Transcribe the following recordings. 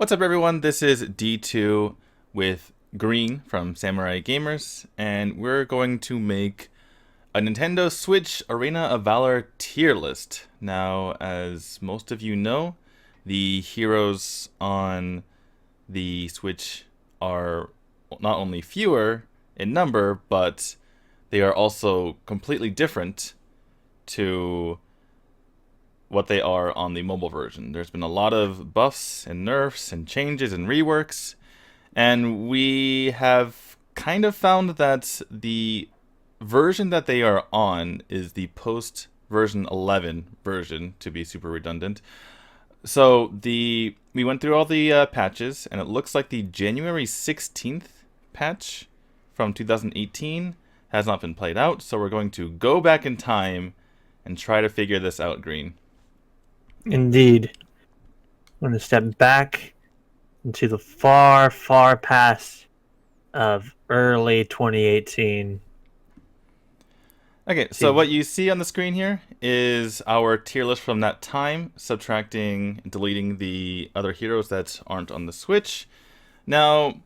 What's up, everyone? This is D2 with Green from Samurai Gamers, and we're going to make a Nintendo Switch Arena of Valor tier list. Now, as most of you know, the heroes on the Switch are not only fewer in number, but they are also completely different to what they are on the mobile version. There's been a lot of buffs and nerfs and changes and reworks, and we have kind of found that the version that they are on is the post version 11 version, to be super redundant. So we went through all the patches, and it looks like the January 16th patch from 2018 has not been played out, so we're going to go back in time and try to figure this out, Green. Indeed. I'm going to step back into the far, far past of early 2018. Okay, so what you see on the screen here is our tier list from that time, subtracting and deleting the other heroes that aren't on the Switch. Now,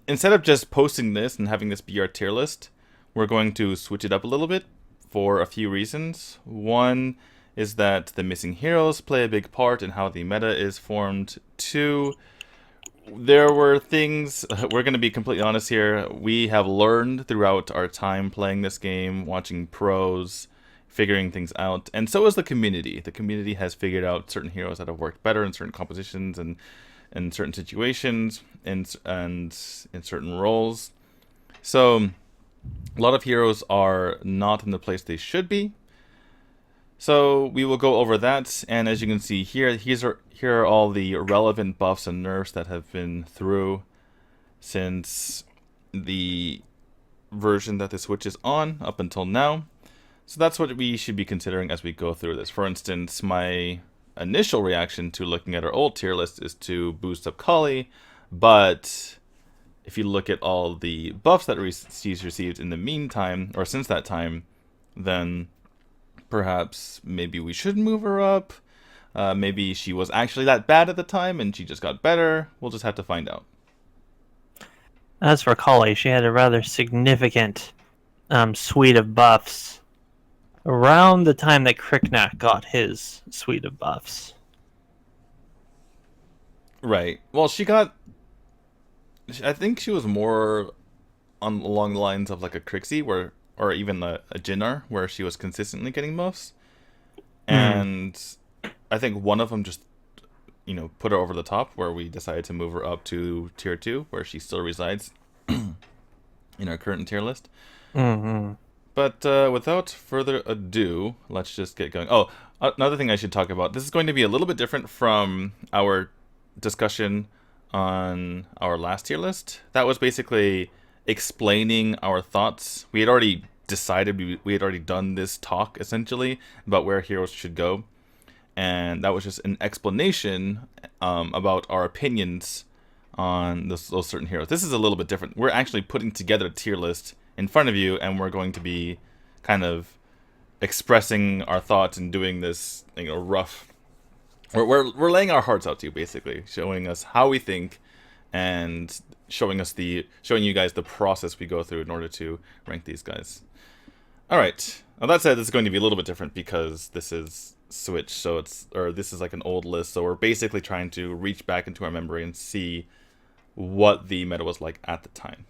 instead of just posting this and having this be our tier list, we're going to switch it up a little bit for a few reasons. One is that the missing heroes play a big part in how the meta is formed. Two, there were things, we're going to be completely honest here, we have learned throughout our time playing this game, watching pros, figuring things out, and so is the community. The community has figured out certain heroes that have worked better in certain compositions and in certain situations and in certain roles. So a lot of heroes are not in the place they should be. So we will go over that, and as you can see here, here are all the relevant buffs and nerfs that have been through since the version that the Switch is on up until now. So that's what we should be considering as we go through this. For instance, my initial reaction to looking at our old tier list is to boost up Kali, but if you look at all the buffs that she's received in the meantime, or since that time, then perhaps maybe we should move her up. Maybe she was actually that bad at the time and she just got better. We'll just have to find out. As for Kali, she had a rather significant suite of buffs around the time that Cricknack got his suite of buffs. Right. Well, I think she was more along the lines of like a Crixie, or even a Jinnar, where she was consistently getting buffs. And I think one of them just, put her over the top, where we decided to move her up to tier 2, where she still resides in our current tier list. Mm-hmm. But without further ado, let's just get going. Oh, another thing I should talk about. This is going to be a little bit different from our discussion on our last tier list. That was basically explaining our thoughts. We had already decided, we had already done this talk essentially about where heroes should go, and that was just an explanation about our opinions on those certain heroes. This is a little bit different. We're actually putting together a tier list in front of you, and we're going to be kind of expressing our thoughts and doing this rough. We're laying our hearts out to you, basically showing us how we think and showing you guys the process we go through in order to rank these guys. All right. Now that said, this is going to be a little bit different because this is Switch, this is like an old list, so we're basically trying to reach back into our memory and see what the meta was like at the time.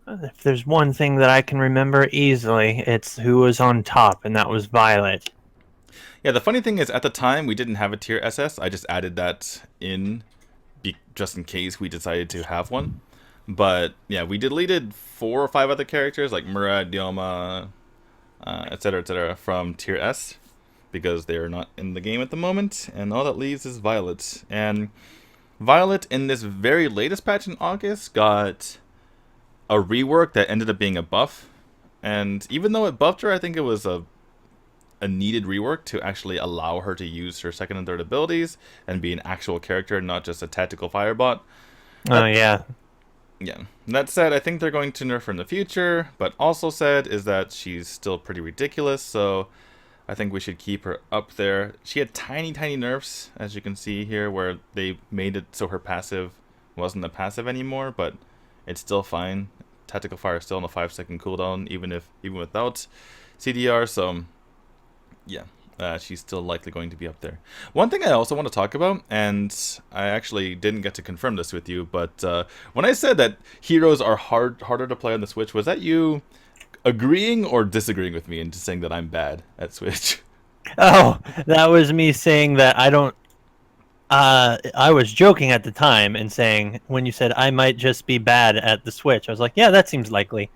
If there's one thing that I can remember easily, it's who was on top, and that was Violet. Yeah, the funny thing is, at the time, we didn't have a tier SS. I just added that in just in case we decided to have one. But yeah, we deleted 4 or 5 other characters like Murad, Dioma, etc., from tier S because they're not in the game at the moment, and all that leaves is Violet. And Violet, in this very latest patch in August, got a rework that ended up being a buff. And even though it buffed her, I think it was a needed rework to actually allow her to use her second and third abilities and be an actual character, not just a tactical firebot. Oh, yeah. Yeah. That said, I think they're going to nerf her in the future, but also said is that she's still pretty ridiculous, so I think we should keep her up there. She had tiny, tiny nerfs, as you can see here, where they made it so her passive wasn't a passive anymore, but it's still fine. Tactical Fire is still on a 5-second cooldown, even without CDR, so yeah. She's still likely going to be up there. One thing I also want to talk about, and I actually didn't get to confirm this with you, but when I said that heroes are harder to play on the Switch, was that you agreeing or disagreeing with me and just saying that I'm bad at Switch? Oh, that was me saying that I don't. I was joking at the time and saying when you said I might just be bad at the Switch, I was like, yeah, that seems likely.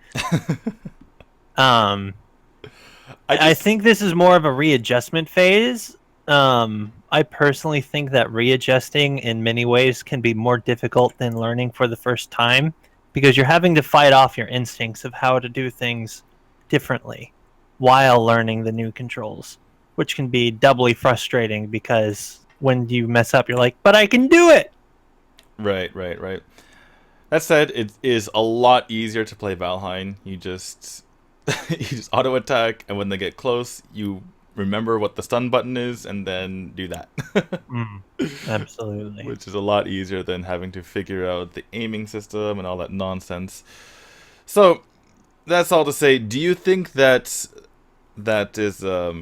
I think this is more of a readjustment phase. I personally think that readjusting in many ways can be more difficult than learning for the first time because you're having to fight off your instincts of how to do things differently while learning the new controls, which can be doubly frustrating because when you mess up, you're like, but I can do it! Right. That said, it is a lot easier to play Valheim. You just auto attack, and when they get close, you remember what the stun button is, and then do that. Absolutely. Which is a lot easier than having to figure out the aiming system and all that nonsense. So, that's all to say. Do you think that is a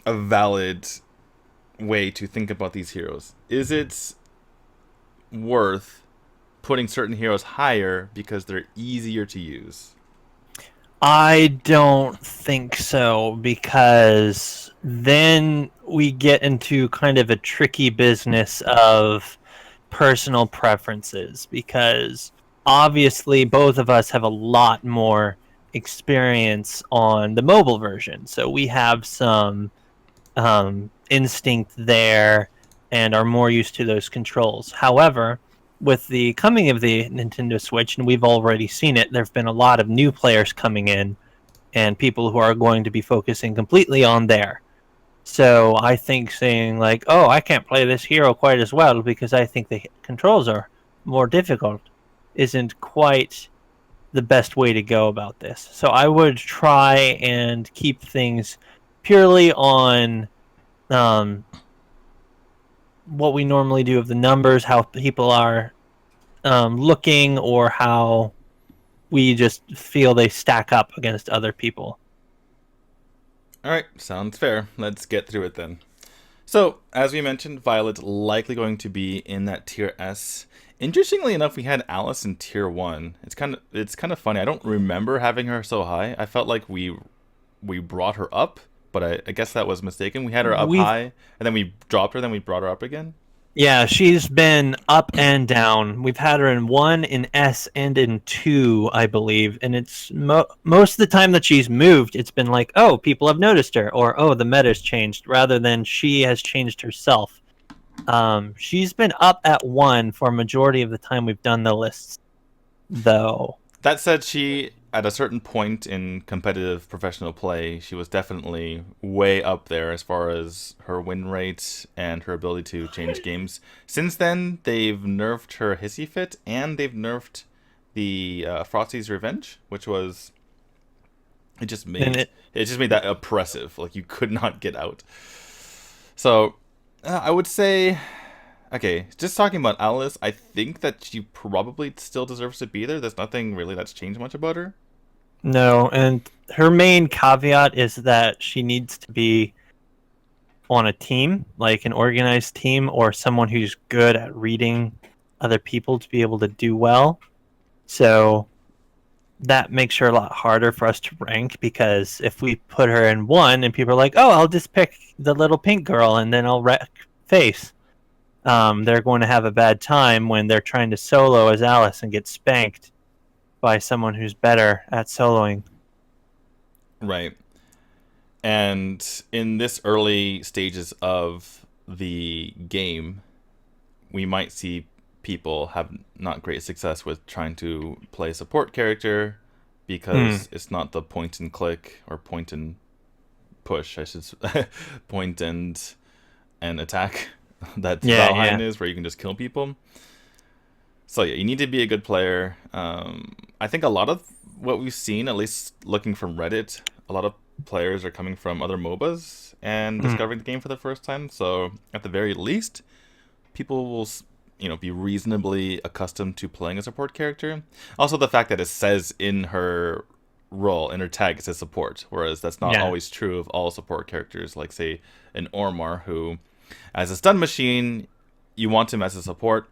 valid way to think about these heroes? Is it worth putting certain heroes higher because they're easier to use? I don't think so, because then we get into kind of a tricky business of personal preferences, because obviously both of us have a lot more experience on the mobile version, so we have some instinct there and are more used to those controls. However, with the coming of the Nintendo Switch, and we've already seen it, there have been a lot of new players coming in and people who are going to be focusing completely on there. So I think saying like, oh, I can't play this hero quite as well because I think the controls are more difficult isn't quite the best way to go about this. So I would try and keep things purely on what we normally do of the numbers, how people are looking, or how we just feel they stack up against other people. Alright, sounds fair. Let's get through it then. So, as we mentioned, Violet's likely going to be in that tier S. Interestingly enough, we had Alice in tier 1. It's kind of funny. I don't remember having her so high. I felt like we brought her up, but I guess that was mistaken. We had her up high, and then we dropped her, then we brought her up again. Yeah, she's been up and down. We've had her in 1, in S, and in 2, I believe. And it's most of the time that she's moved, it's been like, oh, people have noticed her, or oh, the meta's changed, rather than she has changed herself. She's been up at 1 for a majority of the time we've done the lists, though. That said, she, at a certain point in competitive professional play, she was definitely way up there as far as her win rate and her ability to change games. Since then, they've nerfed her Hissy Fit, and they've nerfed the Frosty's Revenge, which was... It just made that oppressive. Like, you could not get out. So, I would say... Okay, just talking about Alice, I think that she probably still deserves to be there. There's nothing really that's changed much about her. No, and her main caveat is that she needs to be on a team, like an organized team, or someone who's good at reading other people to be able to do well. So that makes her a lot harder for us to rank, because if we put her in 1 and people are like, oh, I'll just pick the little pink girl and then I'll wreck face. They're going to have a bad time when they're trying to solo as Alice and get spanked by someone who's better at soloing. Right. And in this early stages of the game, we might see people have not great success with trying to play a support character because it's not the point and click or point and push, I should point and attack that Valheim is, where you can just kill people. So yeah, you need to be a good player. I think a lot of what we've seen, at least looking from Reddit, a lot of players are coming from other MOBAs and Mm. discovering the game for the first time. So at the very least, people will be reasonably accustomed to playing a support character. Also, the fact that it says in her role, in her tag, it says support, whereas that's not Yeah. always true of all support characters. Like say an Ormar, who as a stun machine, you want him as a support.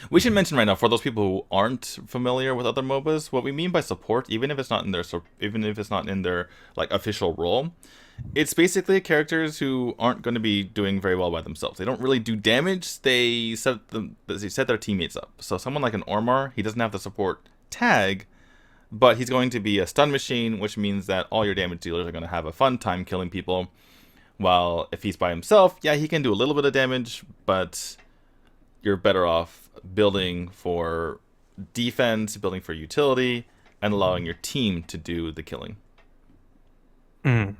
We should mention right now, for those people who aren't familiar with other MOBAs, what we mean by support, even if it's not in their like official role, it's basically characters who aren't going to be doing very well by themselves. They don't really do damage. They set their teammates up. So someone like an Ormar, he doesn't have the support tag, but he's going to be a stun machine, which means that all your damage dealers are going to have a fun time killing people. While if he's by himself, yeah, he can do a little bit of damage, but you're better off building for defense, building for utility, and allowing your team to do the killing. Mm.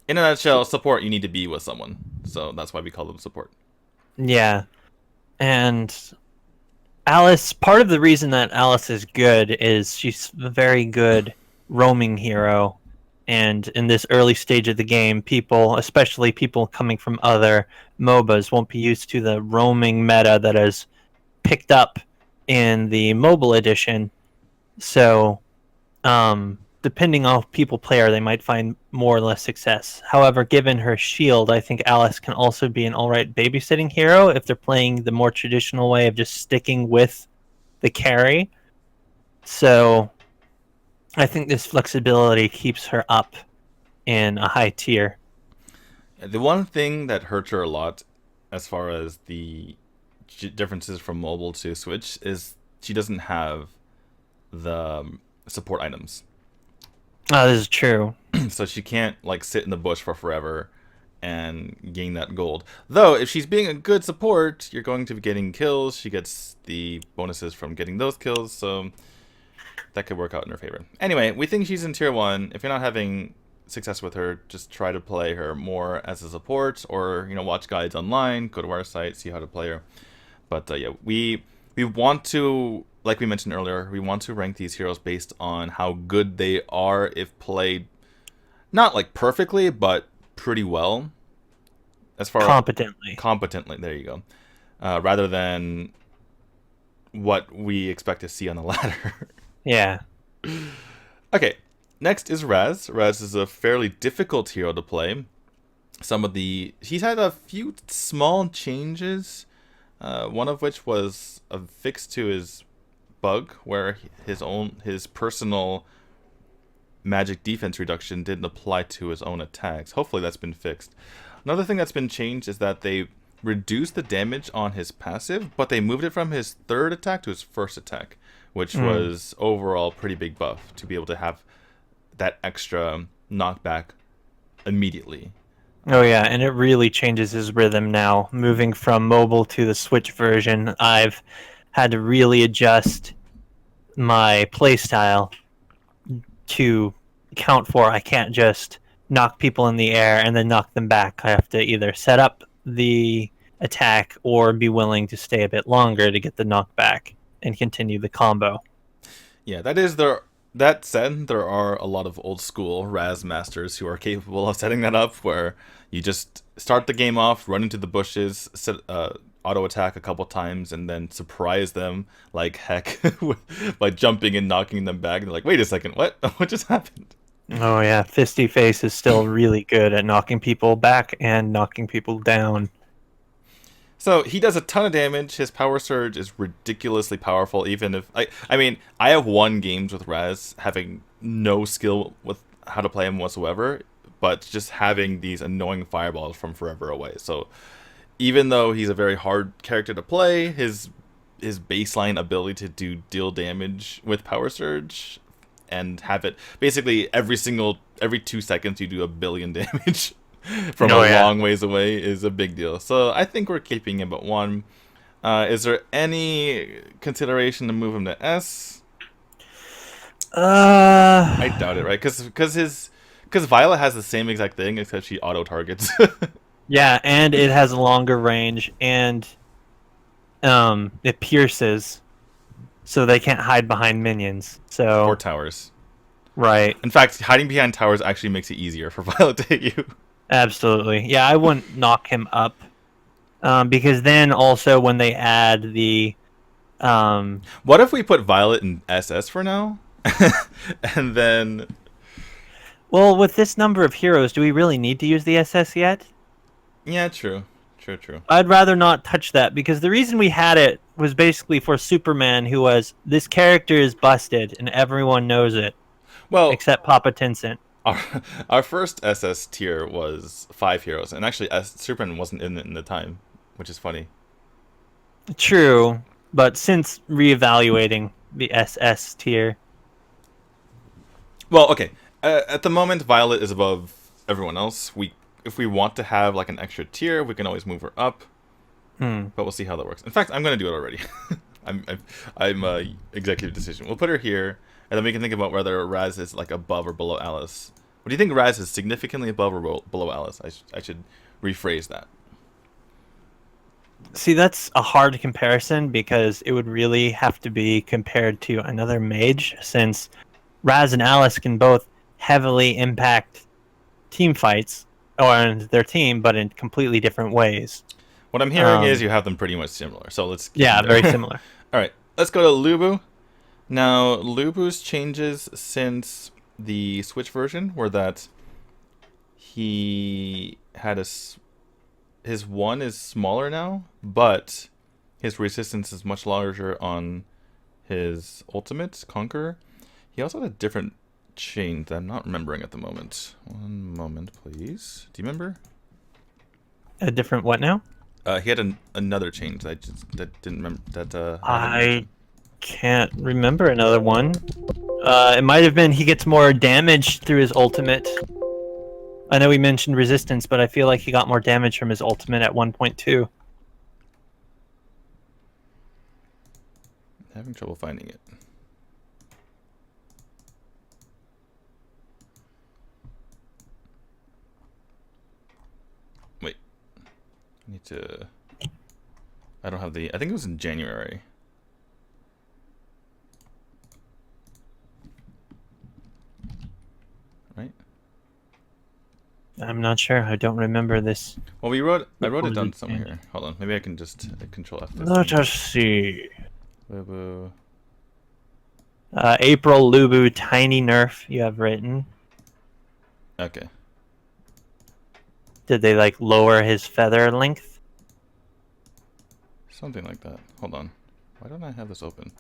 In a nutshell, support, you need to be with someone. So that's why we call them support. Yeah. And Alice, part of the reason that Alice is good is she's a very good roaming hero. And in this early stage of the game, people, especially people coming from other MOBAs, won't be used to the roaming meta that is picked up in the mobile edition. So, depending on how people play her, they might find more or less success. However, given her shield, I think Alice can also be an alright babysitting hero if they're playing the more traditional way of just sticking with the carry. So I think this flexibility keeps her up in a high tier. The one thing that hurts her a lot, as far as the differences from mobile to Switch, is she doesn't have the support items. Oh, this is true. So she can't like sit in the bush for forever and gain that gold. Though if she's being a good support, you're going to be getting kills. She gets the bonuses from getting those kills, so that could work out in her favor. Anyway, we think she's in tier 1. If you're not having success with her, just try to play her more as a support, or watch guides online, go to our site, see how to play her. But yeah, we want to, like we mentioned earlier, we want to rank these heroes based on how good they are if played, not like perfectly, but pretty well. As far competently, there you go. Rather than what we expect to see on the ladder. Yeah. Okay, next is Razz. Razz is a fairly difficult hero to play. He's had a few small changes. One of which was a fix to his bug, where his personal magic defense reduction didn't apply to his own attacks. Hopefully that's been fixed. Another thing that's been changed is that they reduced the damage on his passive, but they moved it from his third attack to his first attack, which was overall pretty big buff to be able to have that extra knockback immediately. Oh yeah, and it really changes his rhythm now. Moving from mobile to the Switch version, I've had to really adjust my playstyle to account for I can't just knock people in the air and then knock them back. I have to either set up the attack or be willing to stay a bit longer to get the knockback and continue the combo. Yeah, that said, there are a lot of old school Razz masters who are capable of setting that up, where you just start the game off, run into the bushes, auto attack a couple times, and then surprise them like heck by jumping and knocking them back. And they're like, wait a second, what? What just happened? Oh yeah, Fisty Face is still really good at knocking people back and knocking people down. So he does a ton of damage. His power surge is ridiculously powerful. Even if I mean, I have won games with Razz having no skill with how to play him whatsoever, but just having these annoying fireballs from forever away. So even though he's a very hard character to play, his baseline ability to deal damage with power surge and have it basically every 2 seconds you do 1 billion damage from long ways away is a big deal. So I think we're keeping him at 1. Is there any consideration to move him to S? I doubt it, right? Because Violet has the same exact thing, except she auto targets. Yeah, and it has a longer range, and it pierces, so they can't hide behind minions. So or towers. Right. In fact, hiding behind towers actually makes it easier for Violet to hit you. Absolutely. Yeah, I wouldn't knock him up. Because then also when they add the What if we put Violet in SS for now? And then... well, with this number of heroes, do we really need to use the SS yet? Yeah, true. True. I'd rather not touch that because the reason we had it was basically for Superman, who was this character is busted and everyone knows it Well, except Papa Tencent. our, our first SS tier was 5 heroes, and actually Superman wasn't in it in the time, which is funny. True, but since reevaluating the SS tier, Well, okay. At the moment, Violet is above everyone else. If we want to have like an extra tier, we can always move her up. But we'll see how that works. In fact, I'm going to do it already. I'm executive decision. We'll put her here, and then we can think about whether Razz is like above or below Alice. What do you think Razz is significantly above or below Alice? I should rephrase that. see, that's a hard comparison because it would really have to be compared to another mage, since Razz and Alice can both heavily impact team fights or their team, but in completely different ways. What I'm hearing is you have them pretty much similar. So let's keep Yeah, them there. very similar. All right, let's go to Lubu. Now, Lubu's changes since the Switch version were that he had his 1 is smaller now, but his resistance is much larger on his ultimate, Conqueror. He also had a different change that I'm not remembering at the moment. One moment, please. Do you remember? A different what now? He had another change that that didn't remember that. I can't remember another one. It might have been he gets more damage through his ultimate. I know we mentioned resistance, but I feel like he got more damage from his ultimate at 1.2. Having trouble finding it. Wait. I need to... I don't have the... I think it was in January. Right? I'm not sure. I don't remember this. Well, I wrote it down somewhere here. Hold on. Maybe I can just control F this. Let us see. Lubu. April Lubu tiny nerf you have written. Okay. Did they like lower his feather length? Something like that. Hold on. Why don't I have this open?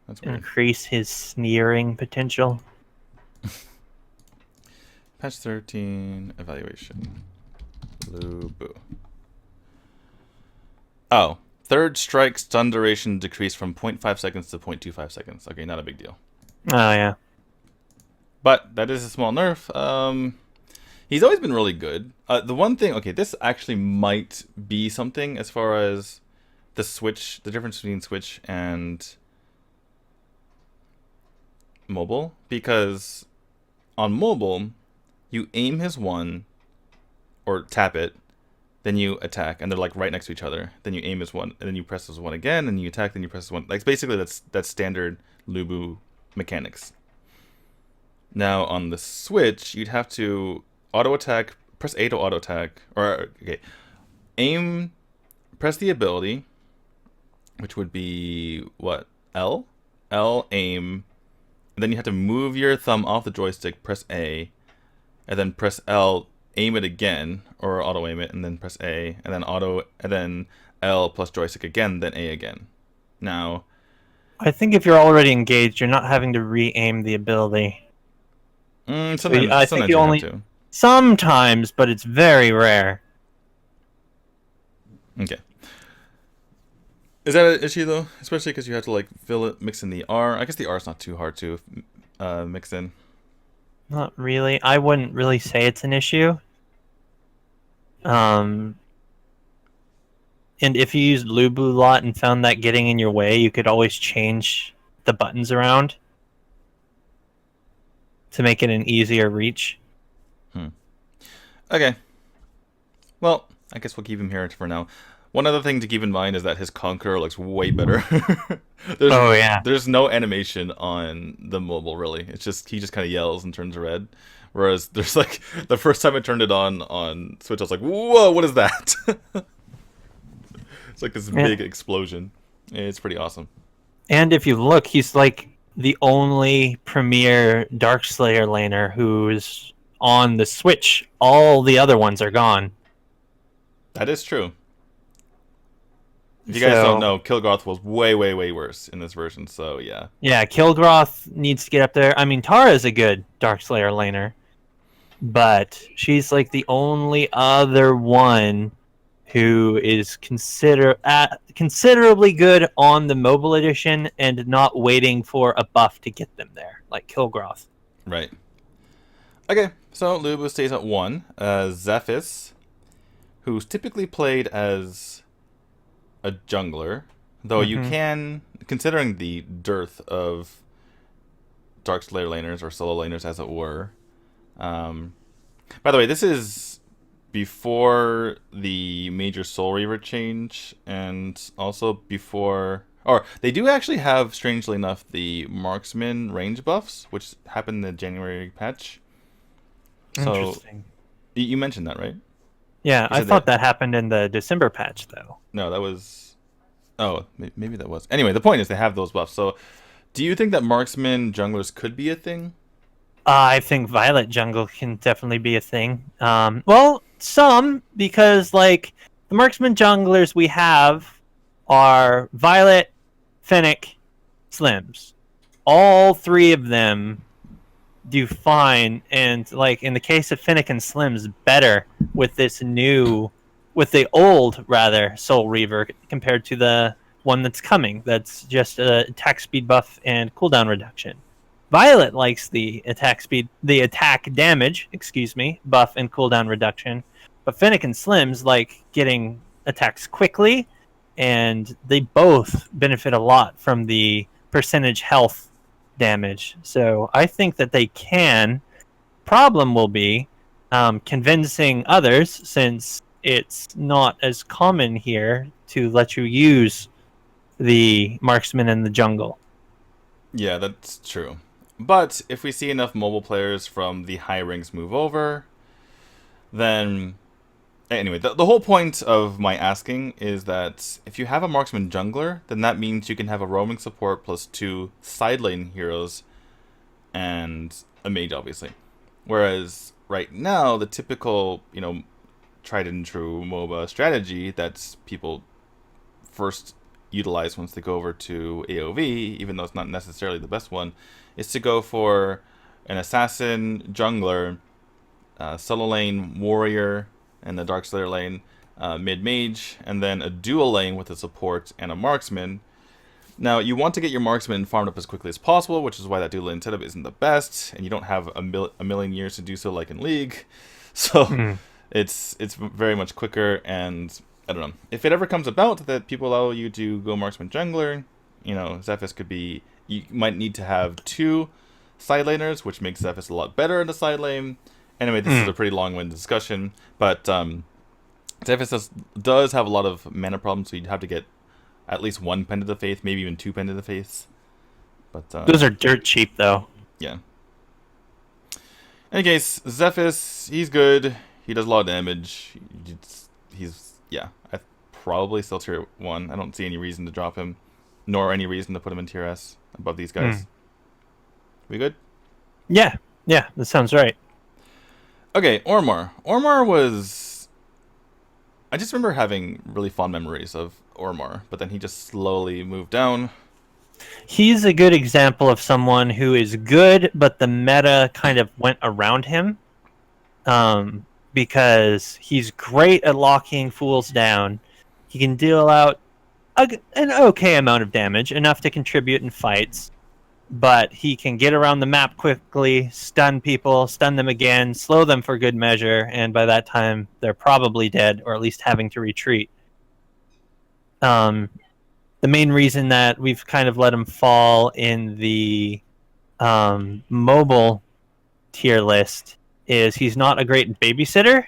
That's weird. Increase his sneering potential. Patch 13 evaluation. Lubu. Oh, third strike stun duration decreased from 0.5 seconds to 0.25 seconds. Okay, not a big deal. Oh yeah. But that is a small nerf. He's always been really good. The one thing, okay, this actually might be something as far as the Switch, the difference between Switch and mobile, because on mobile, you aim his 1 or tap it, then you attack, and they're like right next to each other. Then you aim his 1, and then you press his 1 again, and you attack, then you press his 1. Like basically that's standard Lubu mechanics. Now on the Switch, you'd have to auto attack, press A to auto attack, or okay, aim, press the ability, which would be what, L, aim, and then you have to move your thumb off the joystick, press A, and then press L, aim it again, or auto aim it, and then press A, and then L plus joystick again, then A again. Now, I think if you're already engaged, you're not having to re-aim the ability. Sometimes I think you have only to. sometimes, but it's very rare. Okay. Is that an issue though? Especially because you have to like mix in the R. I guess the R is not too hard to mix in. Not really. I wouldn't really say it's an issue. And if you used Lubu a lot and found that getting in your way, you could always change the buttons around to make it an easier reach. Okay. Well, I guess we'll keep him here for now. One other thing to keep in mind is that his Conqueror looks way better. there's, Oh yeah. there's no animation on the mobile, really. It's just he just kind of yells and turns red. Whereas there's like the first time I turned it on Switch, I was like, "Whoa, what is that?" It's like this big explosion. It's pretty awesome. And if you look, he's like the only premier Darkslayer laner who's on the Switch. All the other ones are gone. That is true. If you guys don't know, Kil'Groth was way, way, way worse in this version, so yeah. Yeah, Kil'Groth needs to get up there. I mean, Tara's a good Darkslayer laner, but she's like the only other one who is considerably good on the mobile edition and not waiting for a buff to get them there, like Kil'Groth. Right. Okay, so Lubu stays at 1. Zephys, who's typically played as a jungler, though you can, considering the dearth of Darkslayer laners or solo laners, as it were. By the way, this is before the major Soul Reaver change, and also before, or they do actually have, strangely enough, the Marksman range buffs, which happened in the January patch. So, interesting. You mentioned that, right? Yeah, I thought that happened in the December patch, though. No, that was... Oh, maybe that was... Anyway, the point is they have those buffs. So, do you think that Marksman junglers could be a thing? I think Violet jungle can definitely be a thing. Well, some, because, like, the Marksman junglers we have are Violet, Fennec, Slims. All three of them do fine, and like in the case of Fennec and Slims, better with this new, with the old rather Soul Reaver compared to the one that's coming. That's just a attack speed buff and cooldown reduction. Violet likes the attack speed, the attack damage, buff and cooldown reduction, but Fennec and Slims like getting attacks quickly, and they both benefit a lot from the percentage health damage. So I think that they can. Problem will be convincing others, since it's not as common here to let you use the Marksman in the jungle. Yeah, that's true. But if we see enough mobile players from the high ranks move over, then... Anyway, the whole point of my asking is that if you have a Marksman jungler, then that means you can have a roaming support plus 2 side lane heroes and a mage, obviously. Whereas right now, the typical, tried and true MOBA strategy that people first utilize once they go over to AoV, even though it's not necessarily the best one, is to go for an assassin jungler, solo lane warrior, and the Darkslayer lane, mid-mage, and then a dual lane with a support and a marksman. Now, you want to get your marksman farmed up as quickly as possible, which is why that dual lane setup isn't the best, and you don't have a million years to do so like in League. So it's very much quicker, and I don't know. If it ever comes about that people allow you to go marksman jungler, Zephys could be... You might need to have 2 side laners, which makes Zephys a lot better in the side lane. Anyway, this is a pretty long-winded discussion, but Zephys does have a lot of mana problems, so you'd have to get at least 1 Pen to the Faith, maybe even 2 Pen to the Faith. But those are dirt cheap, though. Yeah. In any case, Zephys, he's good. He does a lot of damage. I probably still tier 1. I don't see any reason to drop him, nor any reason to put him in tier S above these guys. We good? Yeah, that sounds right. Okay, Ormar. Ormar was... I just remember having really fond memories of Ormar, but then he just slowly moved down. He's a good example of someone who is good, but the meta kind of went around him. Because he's great at locking fools down. He can deal out an okay amount of damage, enough to contribute in fights. But he can get around the map quickly, stun people, stun them again, slow them for good measure, and by that time, they're probably dead, or at least having to retreat. The main reason that we've kind of let him fall in the mobile tier list is he's not a great babysitter.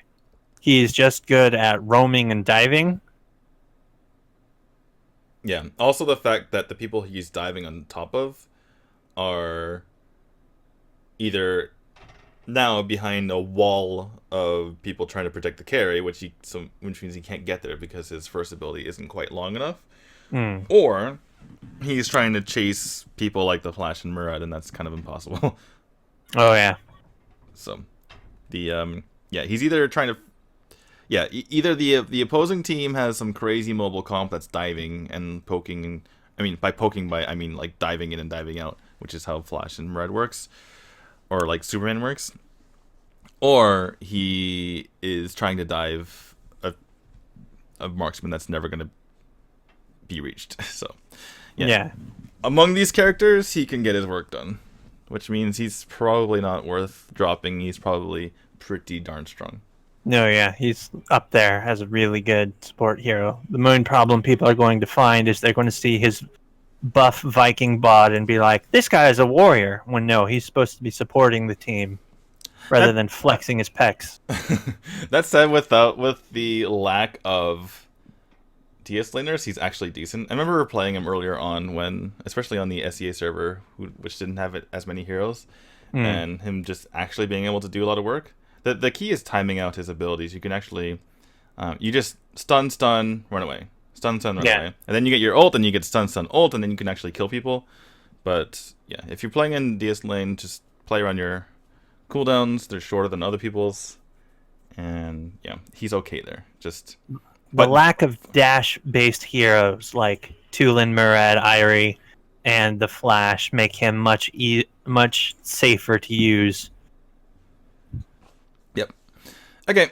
He's just good at roaming and diving. Yeah. Also, the fact that the people he's diving on top of are either now behind a wall of people trying to protect the carry, which means he can't get there because his first ability isn't quite long enough, Mm. or he's trying to chase people like the Flash and Murad, and that's kind of impossible. Oh yeah. So, he's either trying to, either the opposing team has some crazy mobile comp that's diving and poking. I mean, by poking, I mean like diving in and diving out, which is how Flash and Murad works, or like Superman works, or he is trying to dive a marksman that's never going to be reached. So, Yeah. Among these characters, he can get his work done, which means he's probably not worth dropping. He's probably pretty darn strong. No, yeah, he's up there as a really good support hero. The main problem people are going to find is they're going to see his buff Viking bot and be like, this guy is a warrior, when no, he's supposed to be supporting the team rather than flexing his pecs. That said, with the lack of DS laners, he's actually decent. I remember playing him earlier on when, especially on the SEA server, which didn't have as many heroes, and him just actually being able to do a lot of work. The key is timing out his abilities. You can actually, you just stun, run away. Stun, run away. And then you get your ult, and you get stun, ult, and then you can actually kill people. But, yeah, if you're playing in DS lane, just play around your cooldowns. They're shorter than other people's. And, yeah, he's okay there. The lack of dash-based heroes like Tulin, Murad, Irie, and the Flash make him much safer to use. Yep. Okay,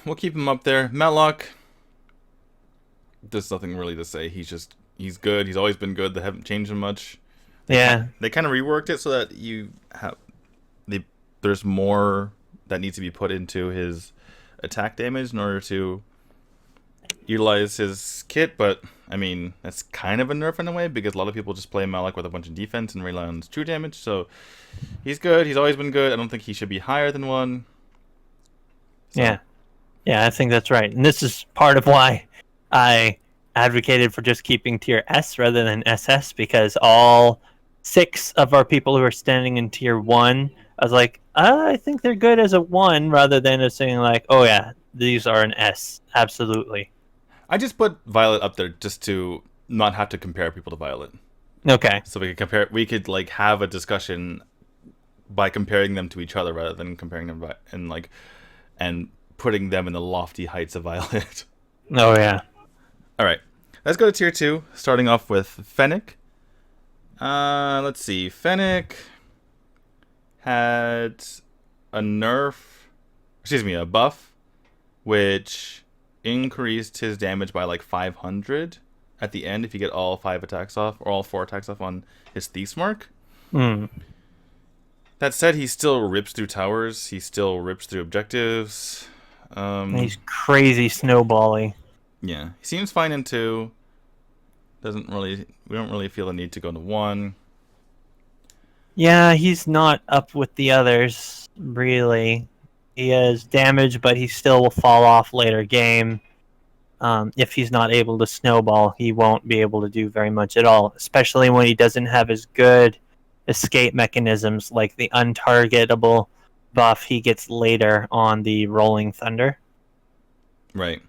we'll keep him up there. Matlock, there's nothing really to say. He's good. He's always been good. They haven't changed him much. They kind of reworked it so that there's more that needs to be put into his attack damage in order to utilize his kit, but I mean that's kind of a nerf in a way because a lot of people just play Malak with a bunch of defense and rely on his true damage. So he's good. He's always been good. I don't think he should be higher than 1. So. Yeah, I think that's right. And this is part of why I advocated for just keeping tier S rather than SS, because all 6 of our people who are standing in tier 1, I was like, I think they're good as a 1 rather than as saying like, oh yeah, these are an S. Absolutely. I just put Violet up there just to not have to compare people to Violet. Okay. So we could like have a discussion by comparing them to each other rather than comparing them and putting them in the lofty heights of Violet. Oh yeah. All right. Let's go to tier 2, starting off with Fennec. Let's see. Fennec had a buff, which increased his damage by like 500 at the end if you get all 5 attacks off, or all 4 attacks off on his Thief's Mark. That said, he still rips through towers. He still rips through objectives. He's crazy snowbally. Yeah, he seems fine in 2. We don't really feel the need to go to 1. Yeah, he's not up with the others, really. He has damage, but he still will fall off later game. If he's not able to snowball, he won't be able to do very much at all, especially when he doesn't have as good escape mechanisms like the untargetable buff he gets later on the Rolling Thunder. Right.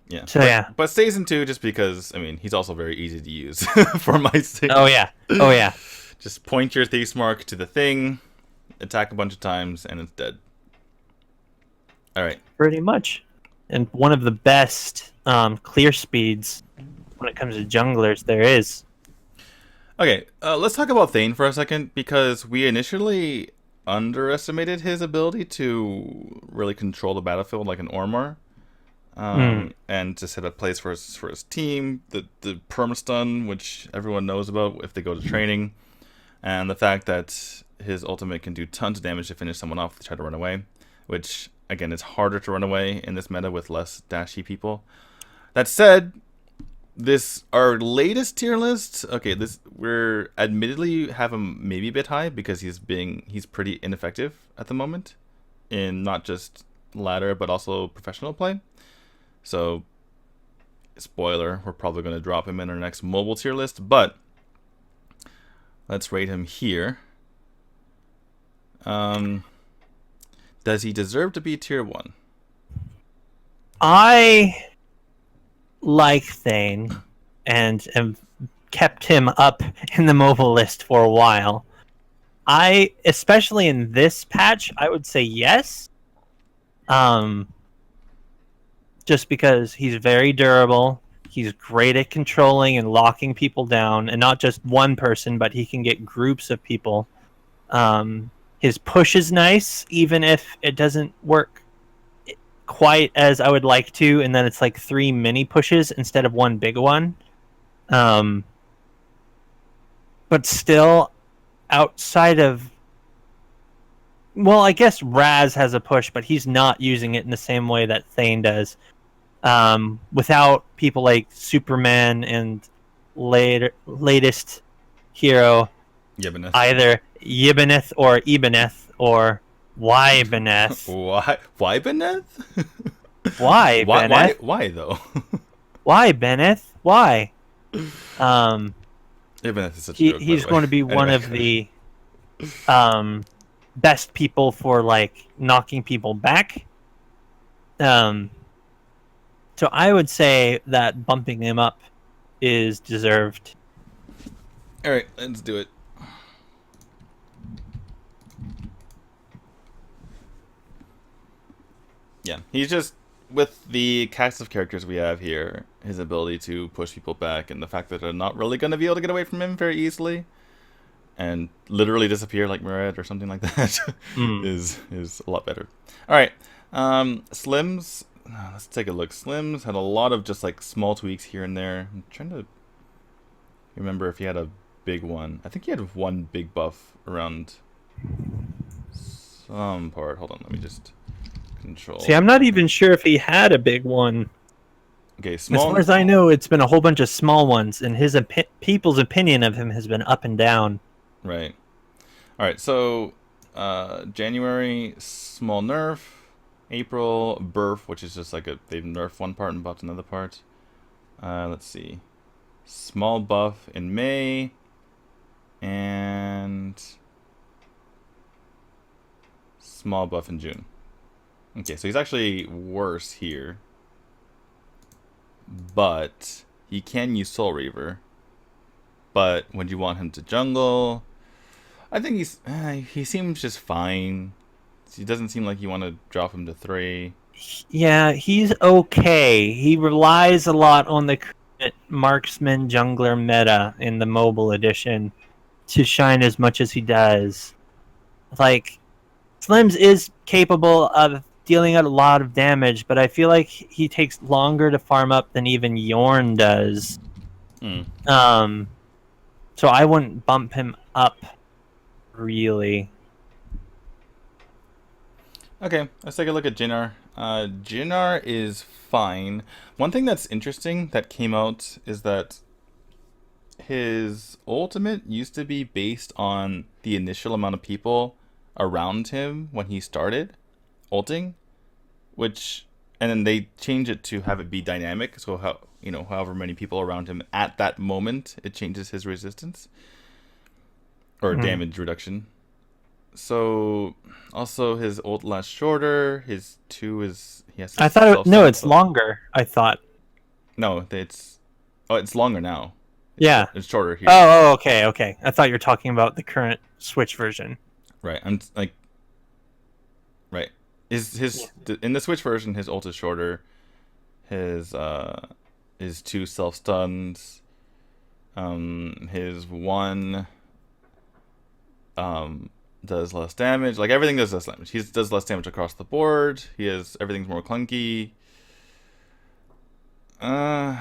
Yeah. So but stays in 2 just because, I mean, he's also very easy to use for my sake. Oh yeah. Just point your Thief's Mark to the thing, attack a bunch of times, and it's dead. All right. Pretty much. And one of the best clear speeds when it comes to junglers there is. Okay, let's talk about Thane for a second, because we initially underestimated his ability to really control the battlefield like an Ormar. And to set up plays for his team, the permastun, which everyone knows about if they go to training, and the fact that his ultimate can do tons of damage to finish someone off if they try to run away, which again is harder to run away in this meta with less dashy people. That said, our latest tier list, okay, we're admittedly have him maybe a bit high because he's pretty ineffective at the moment in not just ladder but also professional play. So spoiler, we're probably going to drop him in our next mobile tier list, but let's rate him here. Does he deserve to be tier 1? I like Thane and have kept him up in the mobile list for a while. Especially in this patch, I would say yes. Just because he's very durable. He's great at controlling and locking people down, and not just one person, but he can get groups of people. His push is nice, even if it doesn't work quite as I would like to, and then it's like 3 mini pushes instead of 1 big one. But still, outside of... Well, I guess Razz has a push, but he's not using it in the same way that Thane does. Without people like Superman and latest hero, Yibbeneth. either Yibbeneth or Ebeneth or Wybeneth. Why Beneth? Why, Beneth? Why though? Why, Beneth? Why? Yibbeneth is such a joke, He's going to be one of the best people for like knocking people back. So I would say that bumping him up is deserved. All right, let's do it. Yeah, he's just, with the cast of characters we have here, his ability to push people back and the fact that they're not really going to be able to get away from him very easily and literally disappear like Murad or something like that is a lot better. All right, Slims. Let's take a look. Slims had a lot of just like small tweaks here and there. I'm trying to remember if he had a big one. I think he had one big buff around some part. Hold on, let me just control. See, I'm not even sure if he had a big one. Okay, small. As far as I know, it's been a whole bunch of small ones, and his people's opinion of him has been up and down. Right. All right. So, January, small nerf. April, Burf, which is just like they've nerfed one part and buffed another part. Let's see. Small buff in May. And small buff in June. Okay, so he's actually worse here. But he can use Soul Reaver. But when you want him to jungle, I think he seems just fine. He doesn't seem like you want to drop him to 3. Yeah, he's okay. He relies a lot on the current Marksman jungler meta in the mobile edition to shine as much as he does. Like, Slims is capable of dealing out a lot of damage, but I feel like he takes longer to farm up than even Yorn does. So I wouldn't bump him up, really. Okay, let's take a look at Jinnar. Jinnar is fine. One thing that's interesting that came out is that his ultimate used to be based on the initial amount of people around him when he started ulting, and then they changed it to have it be dynamic. So however many people around him at that moment, it changes his resistance or damage reduction. So, also his ult lasts shorter. His 2 is I thought it's longer. I thought. No, it's longer now. It's shorter here. Oh, okay. I thought you were talking about the current Switch version. Right. I'm like. Right. In the Switch version, his ult is shorter. His 2 self stuns. His 1 does less damage. Like, everything does less damage. He does less damage across the board. Everything's more clunky. The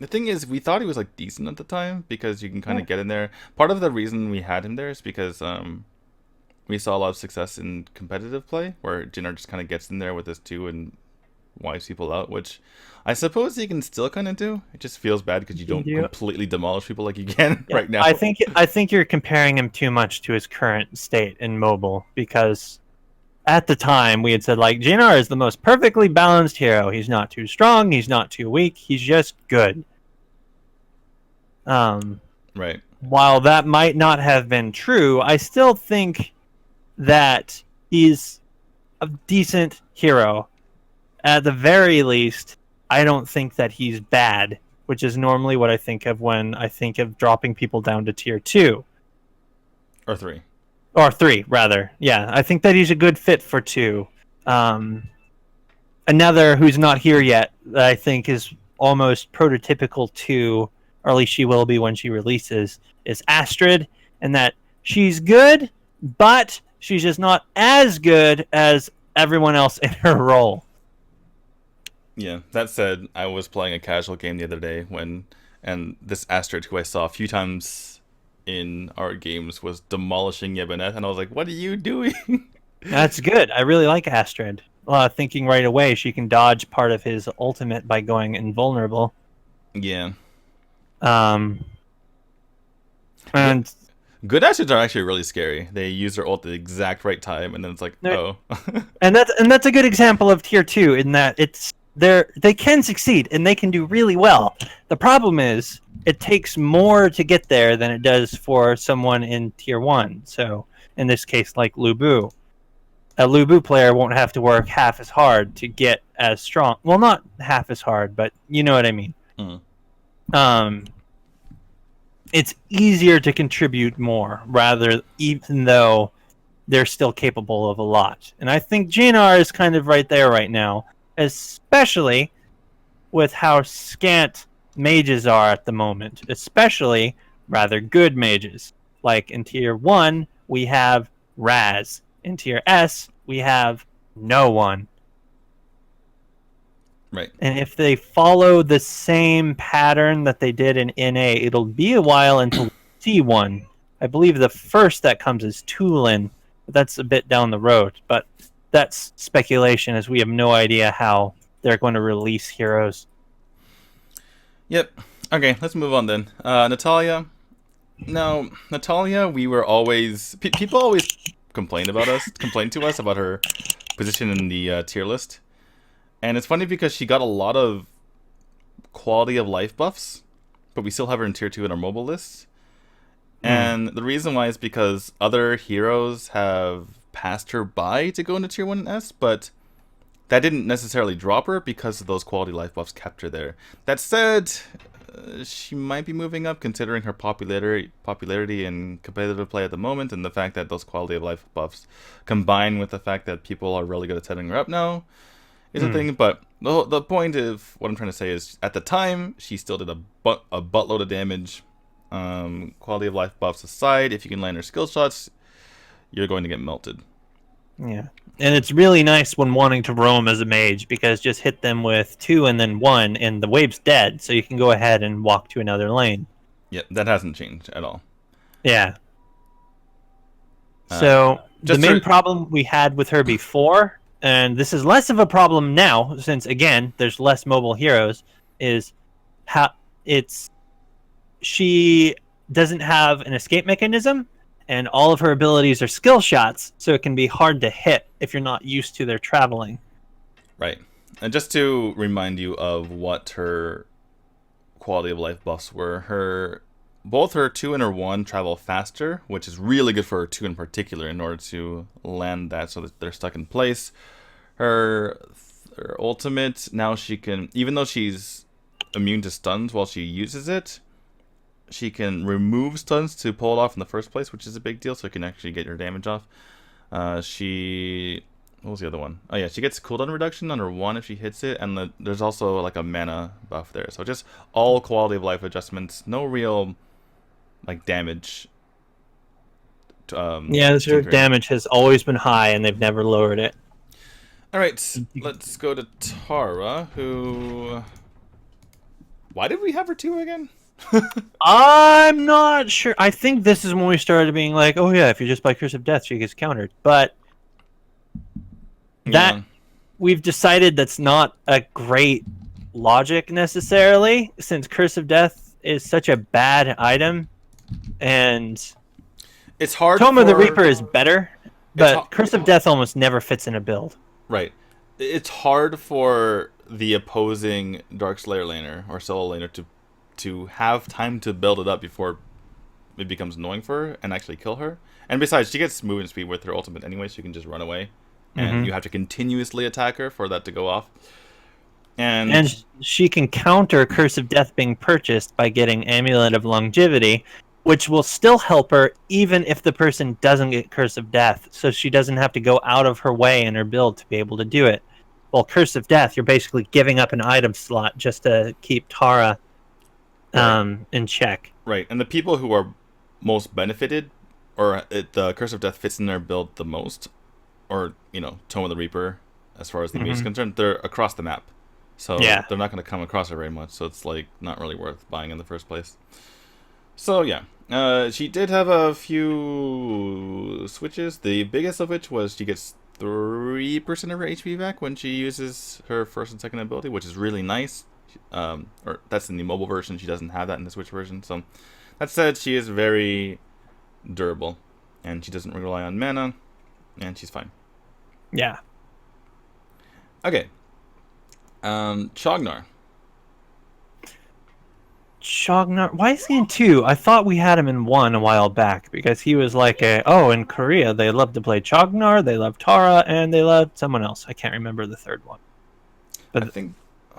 thing is, we thought he was like decent at the time because you can kind of get in there. Part of the reason we had him there is because we saw a lot of success in competitive play where Jinnar just kind of gets in there with his 2 and wipes people out, which I suppose he can still kind of do. It just feels bad because you don't completely demolish people like you can right now. I think you're comparing him too much to his current state in mobile, because at the time we had said like JNR is the most perfectly balanced hero. He's not too strong, he's not too weak, he's just good. Right. While that might not have been true, I still think that he's a decent hero. At the very least, I don't think that he's bad, which is normally what I think of when I think of dropping people down to tier 2. Or 3. Or 3, rather. Yeah, I think that he's a good fit for 2. Another who's not here yet that I think is almost prototypical to, or at least she will be when she releases, is Astrid, and that she's good, but she's just not as good as everyone else in her role. Yeah, that said, I was playing a casual game the other day and this Astrid, who I saw a few times in our games, was demolishing Yebanet, and I was like, what are you doing? That's good. I really like Astrid. Thinking right away she can dodge part of his ultimate by going invulnerable. Yeah. And good Astrids are actually really scary. They use their ult at the exact right time, and then it's like, oh. and that's a good example of tier 2 in that they can succeed and they can do really well. The problem is it takes more to get there than it does for someone in tier 1. So in this case, like Lubu, a Lubu player won't have to work half as hard to get as strong. Well, not half as hard, but you know what I mean. It's easier to contribute more, even though they're still capable of a lot. And I think JNR is kind of right there right now, especially with how scant mages are at the moment, especially rather good mages. Like in tier 1, we have Razz. In tier S, we have no one. Right. And if they follow the same pattern that they did in NA, it'll be a while until we see one. I believe the first that comes is Tulin, but that's a bit down the road. But that's speculation, as we have no idea how they're going to release heroes. Yep. Okay, let's move on then. Natalia. Now, Natalia, we were always... people always complain to us about her position in the tier list. And it's funny because she got a lot of quality of life buffs, but we still have her in tier 2 in our mobile list. And the reason why is because other heroes have passed her by to go into tier 1 and S, but that didn't necessarily drop her because of those quality life buffs kept her there. That said, she might be moving up considering her popularity in competitive play at the moment, and the fact that those quality of life buffs combine with the fact that people are really good at setting her up now is a thing. But the point of what I'm trying to say is, at the time, she still did a buttload of damage. Quality of life buffs aside, if you can land her skill shots, you're going to get melted. Yeah. And it's really nice when wanting to roam as a mage, because just hit them with 2 and then 1, and the wave's dead, so you can go ahead and walk to another lane. Yep, that hasn't changed at all. Yeah. So, the main problem we had with her before, and this is less of a problem now, since, again, there's less mobile heroes, is how she doesn't have an escape mechanism, and all of her abilities are skill shots, so it can be hard to hit if you're not used to their traveling. Right. And just to remind you of what her quality of life buffs were, both her 2 and her 1 travel faster, which is really good for her 2 in particular in order to land that so that they're stuck in place. Her ultimate, now she can, even though she's immune to stuns while she uses it, she can remove stuns to pull it off in the first place, which is a big deal, so you can actually get your damage off. What was the other one? Oh yeah, she gets cooldown reduction on her 1 if she hits it, and there's also like a mana buff there. So just all quality of life adjustments, no real like damage. Yeah, her damage has always been high, and they've never lowered it. Alright, let's go to Tara, who... Why did we have her 2 again? I'm not sure. I think this is when we started being like, oh yeah, if you just buy Curse of Death, she gets countered. But that we've decided that's not a great logic necessarily, since Curse of Death is such a bad item, and it's hard. Tome of the Reaper is better, But Curse of Death almost never fits in a build. Right. It's hard for the opposing Dark Slayer laner or solo laner to have time to build it up before it becomes annoying for her and actually kill her. And besides, she gets movement speed with her ultimate anyway, so you can just run away. And you have to continuously attack her for that to go off. And she can counter Curse of Death being purchased by getting Amulet of Longevity, which will still help her even if the person doesn't get Curse of Death, so she doesn't have to go out of her way in her build to be able to do it. Well, Curse of Death, you're basically giving up an item slot just to keep Tara in check. Right, and the people who are most benefited, or the Curse of Death fits in their build the most, or, Tome of the Reaper, as far as the mage is concerned, they're across the map. So they're not going to come across it very much, so it's not really worth buying in the first place. So yeah, she did have a few switches. The biggest of which was she gets 3% of her HP back when she uses her first and second ability, which is really nice. Or that's in the mobile version. She doesn't have that in the Switch version. So that said, she is very durable, and she doesn't rely on mana, and she's fine. Yeah. Okay. Chognar. Why is he in 2? I thought we had him in 1 a while back because he was like in Korea they love to play Chognar, they love Tara, and they love someone else. I can't remember the third one. But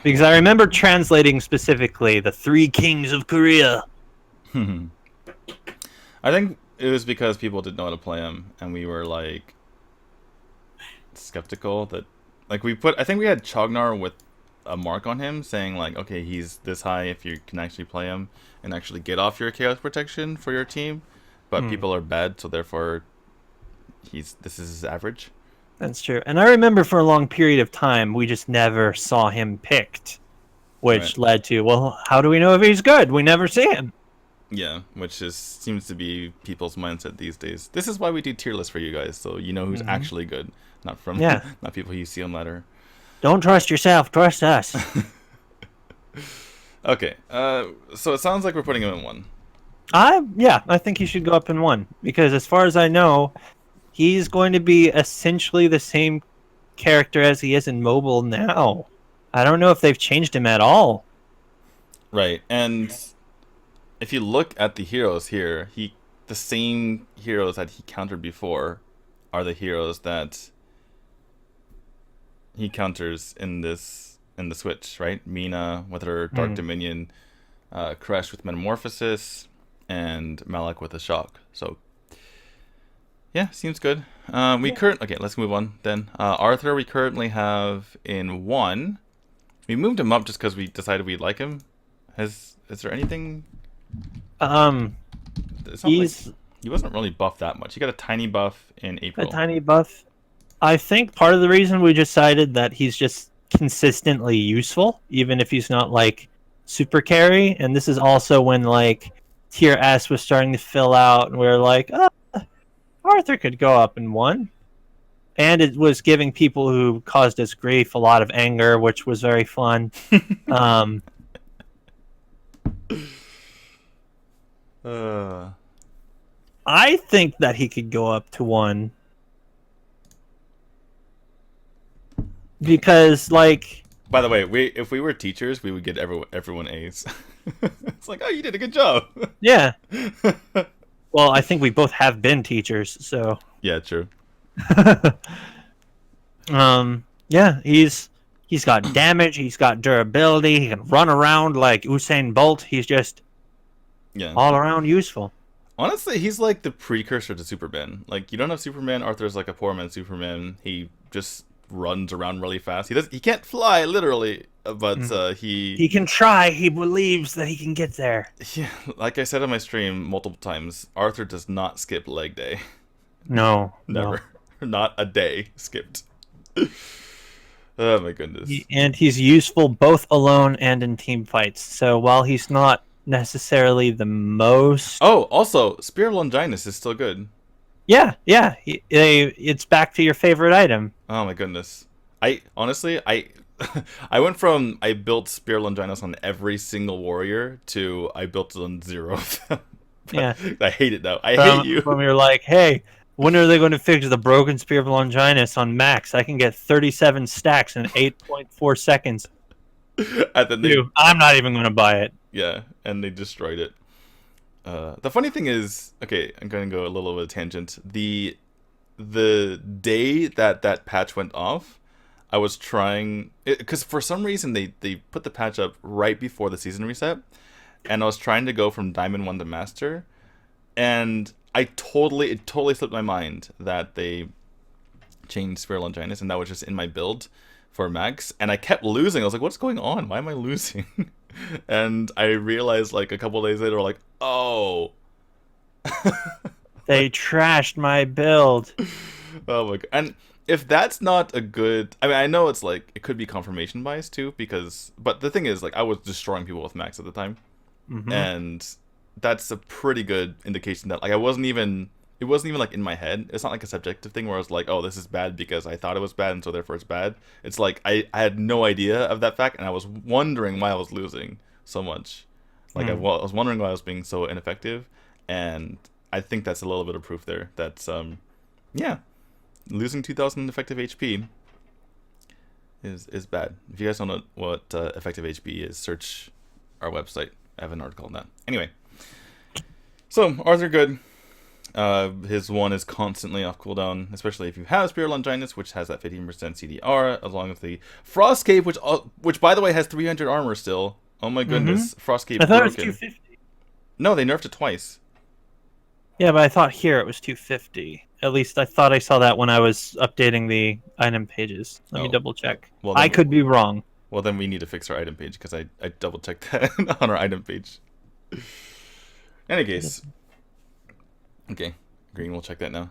because I remember translating specifically the 3 kings of Korea. I think it was because people didn't know how to play him, and we were skeptical that I think we had Chognar with a mark on him saying okay, he's this high if you can actually play him and actually get off your chaos protection for your team, but people are bad, so therefore this is his average. That's true. And I remember for a long period of time we just never saw him picked, which led to, well, how do we know if he's good? We never see him. Yeah, which seems to be people's mindset these days. This is why we do tier lists for you guys, so you know who's actually good, not people you see on ladder. Don't trust yourself, trust us. Okay, so it sounds like we're putting him in 1. I think he should go up in 1, because as far as I know, he's going to be essentially the same character as he is in mobile now. I don't know if they've changed him at all. Right, and if you look at the heroes here, the same heroes that he countered before are the heroes that he counters in the Switch, right? Mina with her Dark Dominion, Kresh with Metamorphosis, and Malak with a Shock. So yeah, seems good. Okay, let's move on then. Arthur we currently have in 1. We moved him up just because we decided we like him. Is there anything? He wasn't really buffed that much. He got a tiny buff in April. A tiny buff. I think part of the reason we decided that he's just consistently useful, even if he's not super carry. And this is also when tier S was starting to fill out, and we were like, Arthur could go up in 1. And it was giving people who caused us grief a lot of anger, which was very fun. I think that he could go up to 1. Because, by the way, if we were teachers, we would get everyone A's. It's oh, you did a good job. Yeah. Well, I think we both have been teachers, so. Yeah, true. Yeah, he's got damage, he's got durability, he can run around like Usain Bolt. He's just all around useful. Honestly, he's like the precursor to Superman. You don't have Superman, Arthur's like a poor man's Superman. He just runs around really fast. He can't fly literally, but he can try. He believes that he can get there. Yeah, like I said on my stream multiple times, Arthur does not skip leg day. No, never. No. Not a day skipped. Oh my goodness. And he's useful both alone and in team fights. So while he's not necessarily the most... Oh, also, Spear of Longinus is still good. Yeah. It's back to your favorite item. Oh my goodness. I went from I built Spear Longinus on every single warrior to I built it on 0 of them. Yeah. I hate it now. I hate you. When we were like, hey, When are they going to fix the broken Spear of Longinus on Max? I can get 37 stacks in 8.4 seconds. And then I'm not even going to buy it. yeah, and they destroyed it. The funny thing is, okay, I'm going to go a little bit of a tangent. The day that patch went off, I was trying, because for some reason they put the patch up right before the season reset, and I was trying to go from Diamond 1 to Master, and it totally slipped my mind that they changed Spear Longinus, and that was just in my build for Max, and I kept losing. I was like, what's going on? Why am I losing? And I realized like a couple days later, like, oh. They trashed my build. Oh my god. And if that's not a good, I mean, I know it's like, it could be confirmation bias too, because, but the thing is, like, I was destroying people with Max at the time. Mm-hmm. And that's a pretty good indication that, like, it wasn't even like in my head. It's not like a subjective thing where I was like, oh, this is bad because I thought it was bad and so therefore it's bad. It's like I had no idea of that fact, and I was wondering why I was losing so much. Like I was wondering why I was being so ineffective, and I think that's a little bit of proof there. That's yeah, losing 2,000 effective HP is bad. If you guys don't know what effective HP is, search our website. I have an article on that. Anyway, so Arthur good. His one is constantly off cooldown, especially if you have Spear Longinus, which has that 15% CDR, along with the Frostcape, which by the way has 300 armor still. Oh my goodness, Frostcape. I thought broken. it was 250. No, they nerfed it twice. Yeah, but I thought here it was 250. At least I thought I saw that when I was updating the item pages. Let me double check. Well, I could be wrong. Well, then we need to fix our item page, because I double checked that on our item page. Any case. Okay, Green, we'll check that now.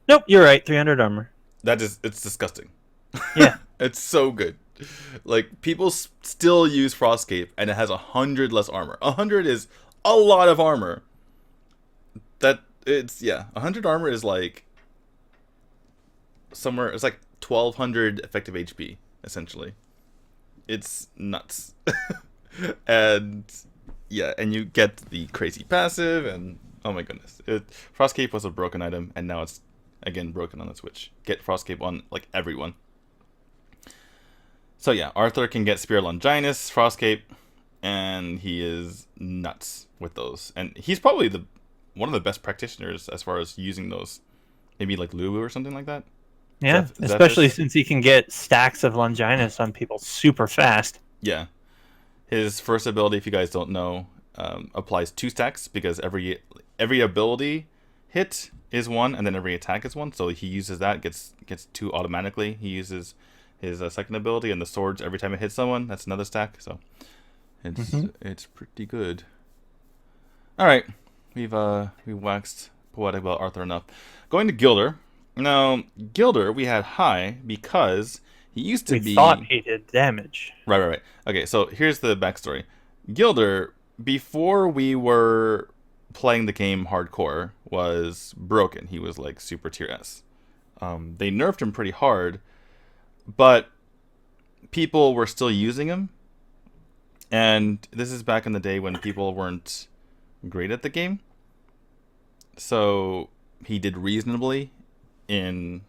Nope, you're right. 300 armor. It's disgusting. Yeah. It's so good. Like, people still use Frostcape, and it has 100 less armor. 100 is a lot of armor. 100 armor is like somewhere, it's like 1,200 effective HP, essentially. It's nuts. And yeah, and you get the crazy passive, and oh my goodness. Frostcape was a broken item, and now it's again broken on the Switch. Get Frostcape on like everyone. So yeah, Arthur can get Spear Longinus, Frostcape, and he is nuts with those. And he's probably one of the best practitioners as far as using those. Maybe like Lubu or something like that. Yeah, especially since he can get stacks of Longinus on people super fast. Yeah. His first ability, if you guys don't know, applies 2 stacks, because every ability hit is 1, and then every attack is 1. So he uses that, gets 2 automatically. He uses his second ability, and the swords, every time it hits someone, that's another stack. So it's pretty good. All right, we've waxed poetic about Arthur enough. Going to Gilder. Now, Gilder we had high because he used to be... We thought he did damage. Right. Okay, so here's the backstory. Gilder, before we were playing the game hardcore, was broken. He was like super tier S. They nerfed him pretty hard, but people were still using him. And this is back in the day when people weren't great at the game. So he did reasonably in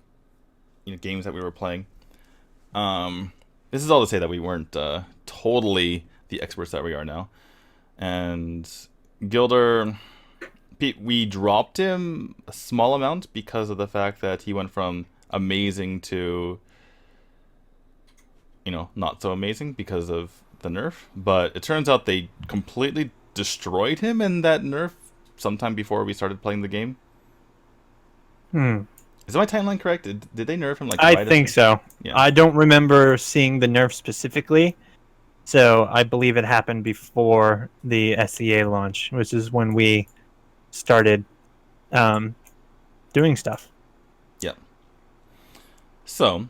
games that we were playing. This is all to say that we weren't totally the experts that we are now. And Gilder, we dropped him a small amount because of the fact that he went from amazing to, not so amazing because of the nerf. But it turns out they completely destroyed him in that nerf sometime before we started playing the game. Is my timeline correct? Did they nerf him? I think so. Yeah. I don't remember seeing the nerf specifically, so I believe it happened before the SEA launch, which is when we started doing stuff. Yeah. So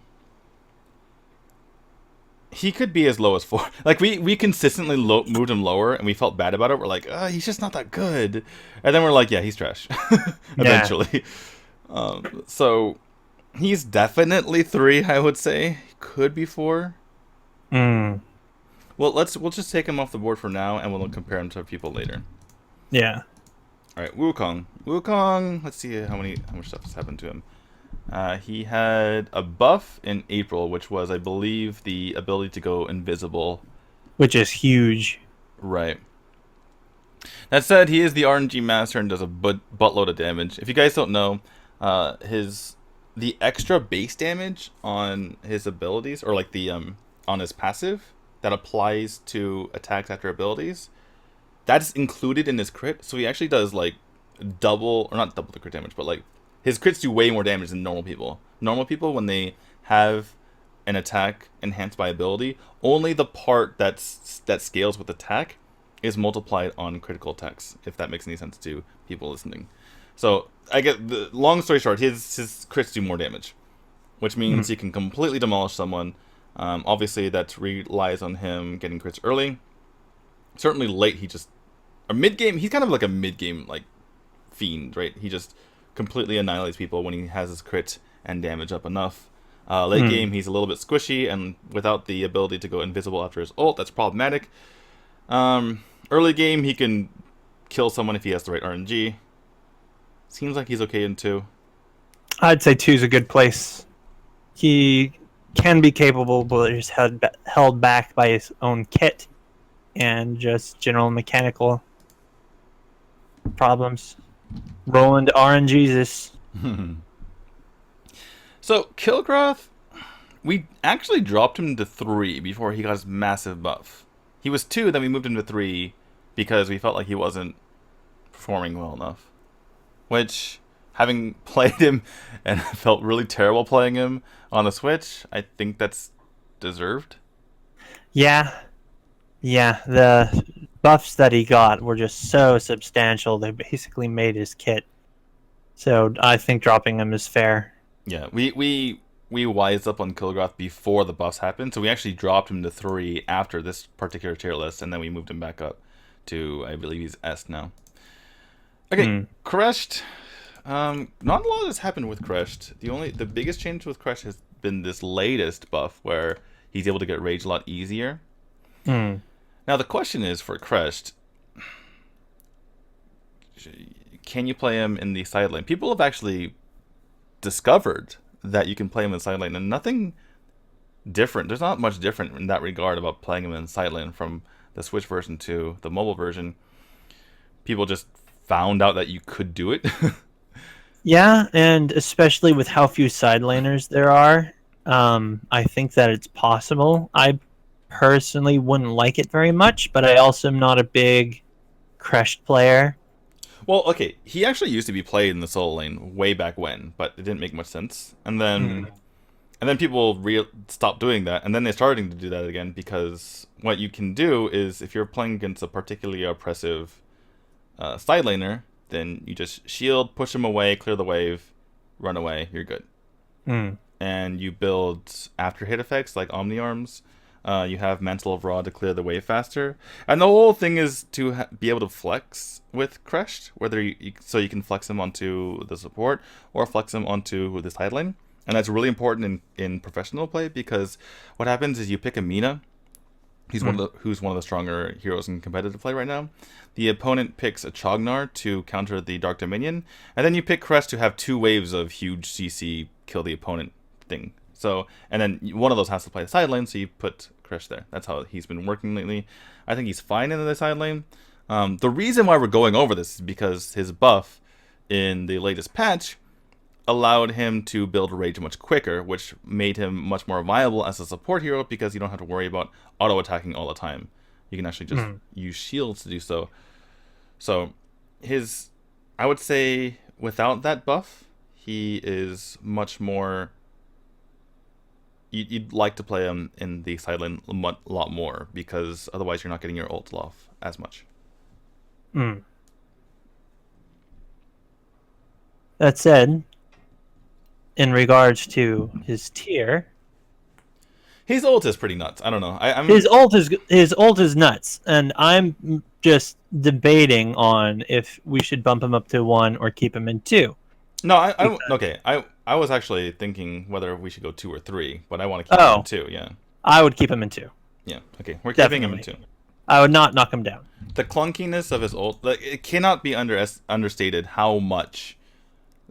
he could be as low as 4. Like we consistently moved him lower, and we felt bad about it. We're like, he's just not that good, and then we're like, yeah, he's trash. Eventually. Yeah. So he's definitely 3, I would say. Could be 4. Well, we'll just take him off the board for now, and we'll compare him to people later. Yeah. All right, Wukong. Wukong. Let's see how much stuff has happened to him. He had a buff in April, which was, I believe, the ability to go invisible. Which is huge. Right. That said, he is the RNG master and does a buttload of damage. If you guys don't know, the extra base damage on his abilities, or like the on his passive that applies to attacks after abilities, that's included in his crit. So he actually does like double, or not double the crit damage, but like his crits do way more damage than normal people. Normal people, when they have an attack enhanced by ability, only the part that scales with attack is multiplied on critical attacks, if that makes any sense to people listening. So I get the long story short, his crits do more damage, which means he can completely demolish someone. Obviously, that relies on him getting crits early. Certainly late, mid game. He's kind of like a mid game like fiend, right? He just completely annihilates people when he has his crit and damage up enough. Late game, he's a little bit squishy, and without the ability to go invisible after his ult, that's problematic. Early game, he can kill someone if he has the right RNG. Seems like he's okay in 2. I'd say 2's a good place. He can be capable, but is held back by his own kit and just general mechanical problems. Rolling to RNGesus. So, Kil'Groth, we actually dropped him to 3 before he got his massive buff. He was 2, then we moved him to 3 because we felt like he wasn't performing well enough. Which, having played him and felt really terrible playing him on the Switch, I think that's deserved. Yeah, the buffs that he got were just so substantial, they basically made his kit. So I think dropping him is fair. Yeah, we wised up on Kil'Groth before the buffs happened, so we actually dropped him to 3 after this particular tier list, and then we moved him back up to, I believe he's S now. Okay, Crushed. Not a lot has happened with Crushed. The biggest change with Crushed has been this latest buff where he's able to get rage a lot easier. Now the question is for Crushed, can you play him in the side lane? People have actually discovered that you can play him in side lane, and nothing different. There's not much different in that regard about playing him in side lane from the Switch version to the mobile version. People just found out that you could do it. Yeah, and especially with how few side laners there are, I think that it's possible. I personally wouldn't like it very much, but I also am not a big Crushed player. Well, okay, he actually used to be played in the solo lane way back when, but it didn't make much sense. And then people stopped doing that, and then they're starting to do that again, because what you can do is, if you're playing against a particularly oppressive side laner, then you just shield, push him away, clear the wave, run away, you're good. And you build after hit effects like Omni Arms. You have Mantle of Ra to clear the wave faster. And the whole thing is to be able to flex with Crushed, whether so you can flex him onto the support or flex him onto the side lane. And that's really important in professional play, because what happens is you pick a Mina, who's one of the stronger heroes in competitive play right now. The opponent picks a Chognar to counter the Dark Dominion, and then you pick Crest to have 2 waves of huge CC kill the opponent thing. So, and then one of those has to play the side lane, so you put Crest there. That's how he's been working lately. I think he's fine in the side lane. The reason why we're going over this is because his buff in the latest patch allowed him to build rage much quicker, which made him much more viable as a support hero, because you don't have to worry about auto-attacking all the time. You can actually just use shields to do so. So, I would say, without that buff, he is much more... You'd like to play him in the side lane a lot more, because otherwise you're not getting your ult off as much. That said, in regards to his tier, his ult is pretty nuts. I don't know. His ult is nuts, and I'm just debating on if we should bump him up to 1 or keep him in 2. No, I was actually thinking whether we should go 2 or 3, but I want to keep him in 2. Yeah, I would keep him in 2. Yeah, okay. We're keeping him in Definitely. 2. I would not knock him down. The clunkiness of his ult, like, it cannot be understated how much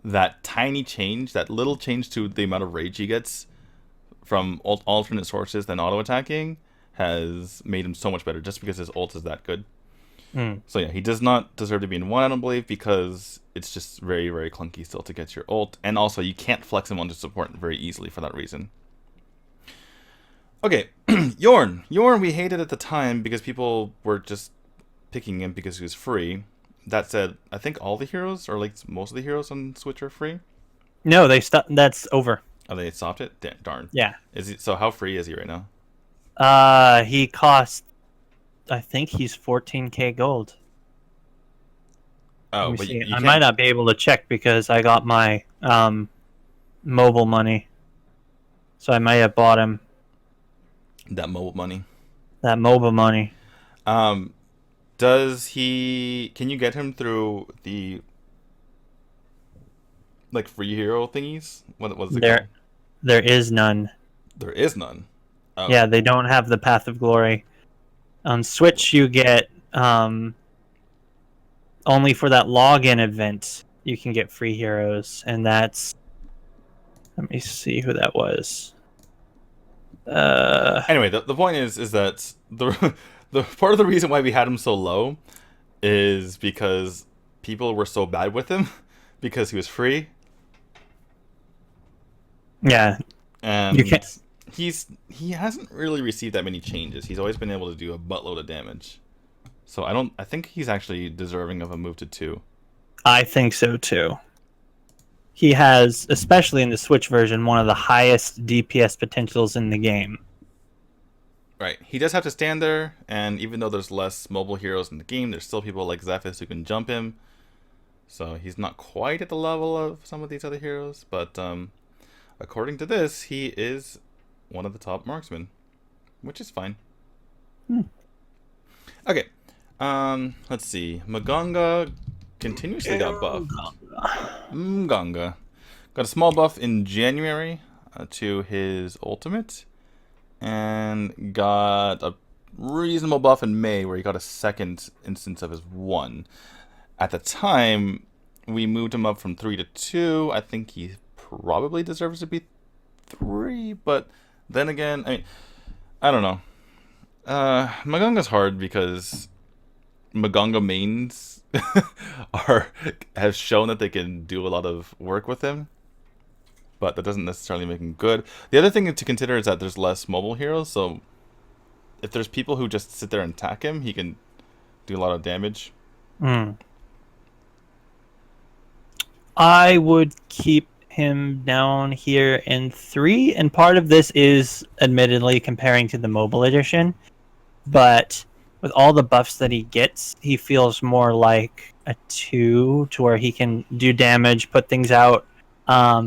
that tiny change, that little change to the amount of rage he gets from alternate sources than auto attacking, has made him so much better just because his ult is that good. Mm. So yeah, he does not deserve to be in 1, I don't believe, because it's just very, very clunky still to get your ult, and also you can't flex him onto support very easily for that reason. Okay, Yorn. Yorn we hated at the time because people were just picking him because he was free. That said, I think all the heroes, or like most of the heroes on Switch, are free. No, they stopped. That's over. Oh, they stopped it? Darn. Yeah. Is he, so how free is he right now? He cost. I think he's 14k gold. Oh, Let me but see. you I can't... might not be able to check because I got my mobile money, so I might have bought him That mobile money. that mobile money. Does he... Can you get him through the... like, free hero thingies? What's it called? There is none. There is none. Oh. Yeah, they don't have the Path of Glory. On Switch, you get only for that login event you can get free heroes, and that's. Let me see who that was. Anyway, the point is that the part of the reason why we had him so low is because people were so bad with him because he was free. Yeah, And you can't. he hasn't really received that many changes. He's always been able to do a buttload of damage. So I think he's actually deserving of a move to 2. I think so too. He has, especially in the Switch version, one of the highest DPS potentials in the game. Right. He does have to stand there, and even though there's less mobile heroes in the game, there's still people like Zephys who can jump him. So he's not quite at the level of some of these other heroes, but according to this, he is one of the top marksmen, which is fine. Okay. Let's see. Maganga continuously got buffed. Mganga got a small buff in January to his ultimate, and got a reasonable buff in May where he got a second instance of his 1. At the time, we moved him up from 3 to 2. I think he probably deserves to be 3, but then again, I don't know. Maganga's hard because Maganga mains have shown that they can do a lot of work with him, but that doesn't necessarily make him good. The other thing to consider is that there's less mobile heroes, so if there's people who just sit there and attack him, he can do a lot of damage. I would keep him down here in 3, and part of this is admittedly comparing to the mobile edition, but with all the buffs that he gets, he feels more like a 2, to where he can do damage, put things out.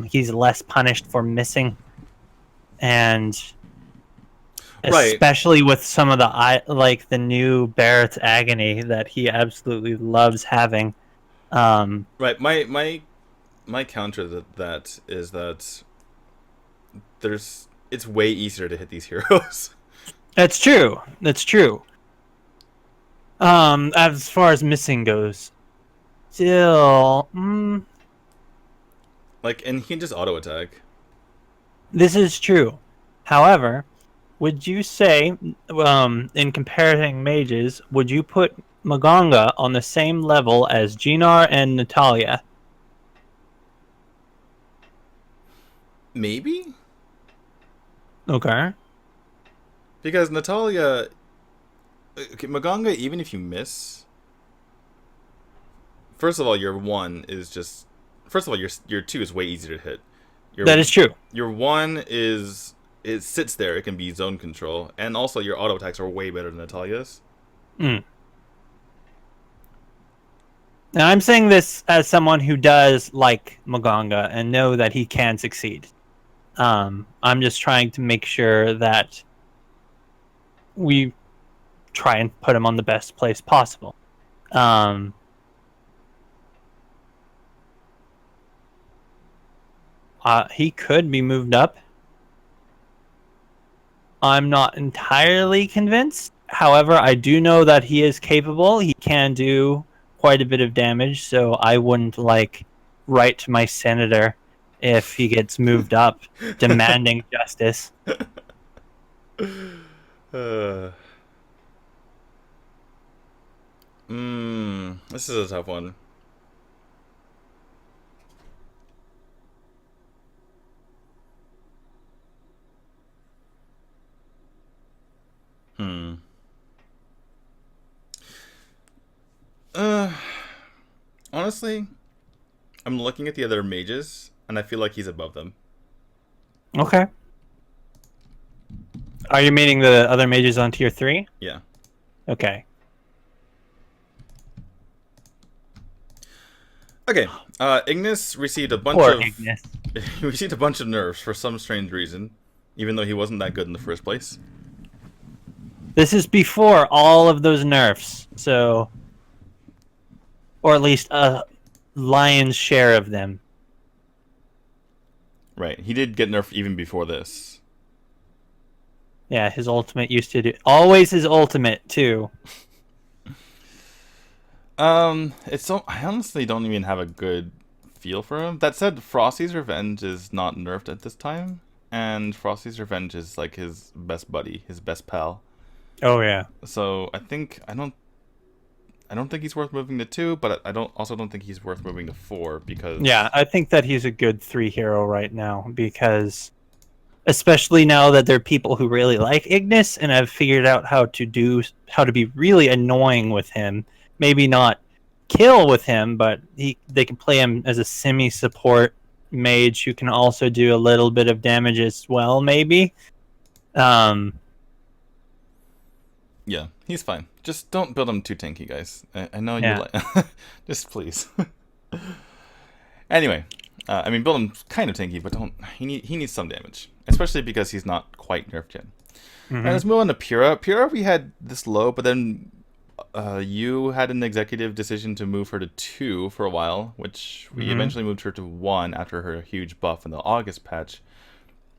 He's less punished for missing, and especially with some of the new Barrett's Agony that he absolutely loves having. Right. My counter to that is that it's way easier to hit these heroes. That's true. That's true. As far as missing goes, still, like, and he can just auto attack. this is true. However, would you say, in comparing mages, would you put Maganga on the same level as Gnar and Natalia? Maybe? Okay. Because Natalia... Okay, Maganga, even if you miss... First of all, your 1 is just... First of all, your 2 is way easier to hit. That is true. Your 1 is... It sits there, it can be zone control. And also, your auto attacks are way better than Natalia's. And I'm saying this as someone who does like Maganga and know that he can succeed. I'm just trying to make sure that we try and put him on the best place possible. He could be moved up. I'm not entirely convinced. However, I do know that he is capable. He can do quite a bit of damage, so I wouldn't write to my senator if he gets moved up, demanding justice. Uh, this is a tough one. Honestly, I'm looking at the other mages, and I feel like he's above them. Okay. Are you meaning the other mages on tier 3? Yeah. Okay. Okay. Ignis received a bunch Poor of Ignis. he received a bunch of nerfs for some strange reason, even though he wasn't that good in the first place. This is before all of those nerfs, so, or at least a lion's share of them. Right. He did get nerfed even before this. Yeah, his ultimate used to do always his ultimate too. It's so I honestly don't even have a good feel for him. That said, Frosty's Revenge is not nerfed at this time, and Frosty's Revenge is like his best buddy, his best pal. Oh yeah. So I don't think he's worth moving to 2, but I don't think he's worth moving to 4 because Yeah, I think that he's a good 3 hero right now because especially now that there are people who really like Ignis and have figured out how to be really annoying with him. Maybe not kill with him, but they can play him as a semi-support mage who can also do a little bit of damage as well, maybe. Yeah, he's fine. Just don't build him too tanky, guys. I know Yeah. you like. Just please. Anyway, I mean, build him kind of tanky, but don't. He needs some damage, especially because he's not quite nerfed yet. Alright, let's move on to Pura. Pura, we had this low, but then you had an executive decision to move her to 2 for a while, which we eventually moved her to 1 after her huge buff in the August patch.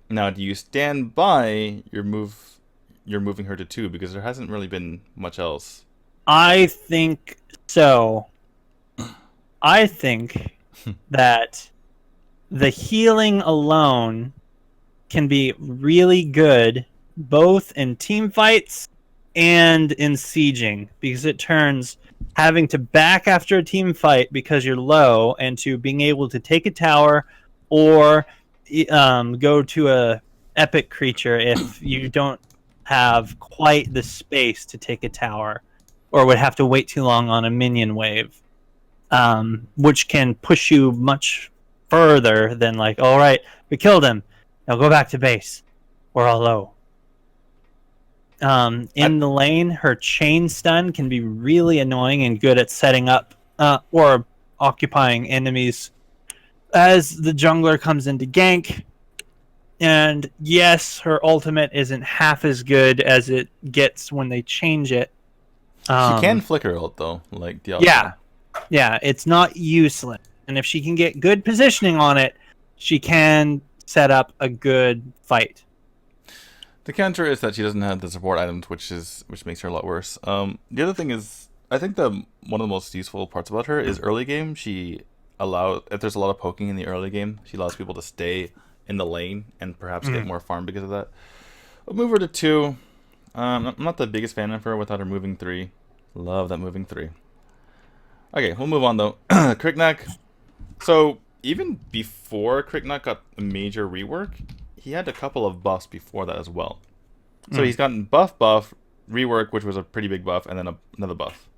Now, do you stand by your move? You're moving her to 2 because there hasn't really been much else. I think so. I think that the healing alone can be really good both in team fights and in sieging because it turns having to back after a team fight because you're low into being able to take a tower or go to a epic creature if you don't have quite the space to take a tower or would have to wait too long on a minion wave, which can push you much further than like, all right, we killed him, now go back to base, we're all low. In the lane, her chain stun can be really annoying and good at setting up or occupying enemies as the jungler comes into gank. And yes, her ultimate isn't half as good as it gets when they change it. She can flicker ult though, like the other. Yeah, it's not useless. And if she can get good positioning on it, she can set up a good fight. The counter is that she doesn't have the support items, which makes her a lot worse. The other thing is, I think one of the most useful parts about her is early game. If there's a lot of poking in the early game, she allows people to stay in the lane and perhaps get more farm because of that. We'll move her to 2. I'm not the biggest fan of her without her moving 3. Love that moving 3. Okay, we'll move on though. Cricknack. So even before Cricknack got a major rework, he had a couple of buffs before that as well. So he's gotten buff, rework, which was a pretty big buff, and then another buff.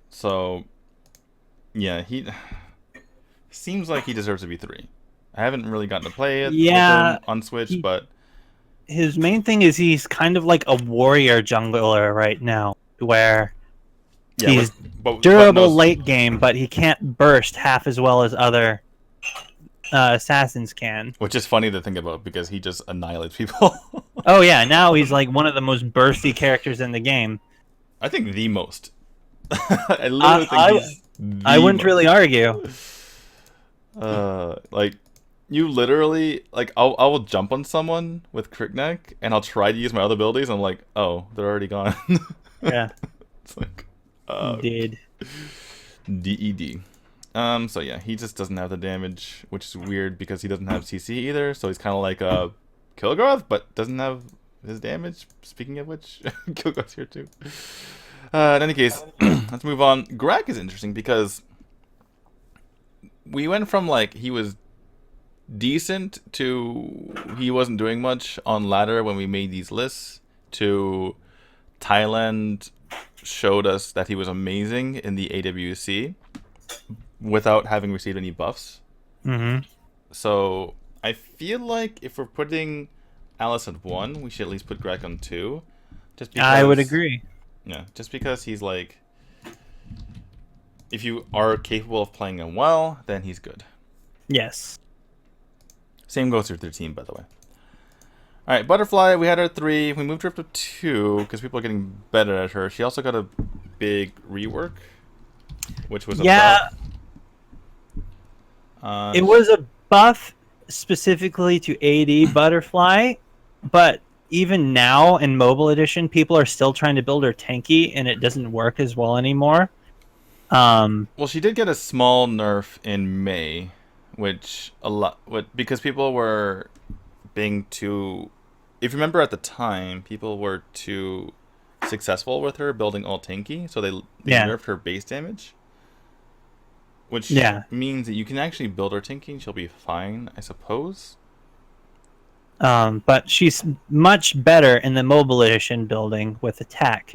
So yeah, he seems like he deserves to be 3. I haven't really gotten to play it with him on Switch, but his main thing is he's kind of like a warrior jungler right now, where he's durable late game, but he can't burst half as well as other assassins can. Which is funny to think about because he just annihilates people. Oh yeah, now he's like one of the most bursty characters in the game. I think the most. I literally think he's I wouldn't really argue. Like You literally like I will jump on someone with Crickneck and I'll try to use my other abilities. And I'm like, oh, they're already gone. Yeah, It's like indeed. DED. So yeah, he just doesn't have the damage, which is weird because he doesn't have CC either. So he's kind of like a Kil'Groth, but doesn't have his damage. Speaking of which, Kil'Groth's here too. In any case, let's move on. Greg is interesting because we went from like he was decent to he wasn't doing much on ladder when we made these lists to Thailand showed us that he was amazing in the AWC without having received any buffs. Mm-hmm. So I feel like if we're putting Alice at 1, we should at least put Greg on 2. Just because, I would agree. Yeah, just because he's like, if you are capable of playing him well, then he's good. Yes. Same goes with their team, by the way. All right, Butterfly, we had her 3. We moved her up to 2 because people are getting better at her. She also got a big rework, which was a buff. It was a buff specifically to AD Butterfly, but even now in Mobile Edition, people are still trying to build her tanky, and it doesn't work as well anymore. Well, she did get a small nerf in May, which because people were being too. If you remember at the time, people were too successful with her building all tanky, so they nerfed her base damage. Which means that you can actually build her tanky and she'll be fine, I suppose. But she's much better in the Mobile Edition building with attack.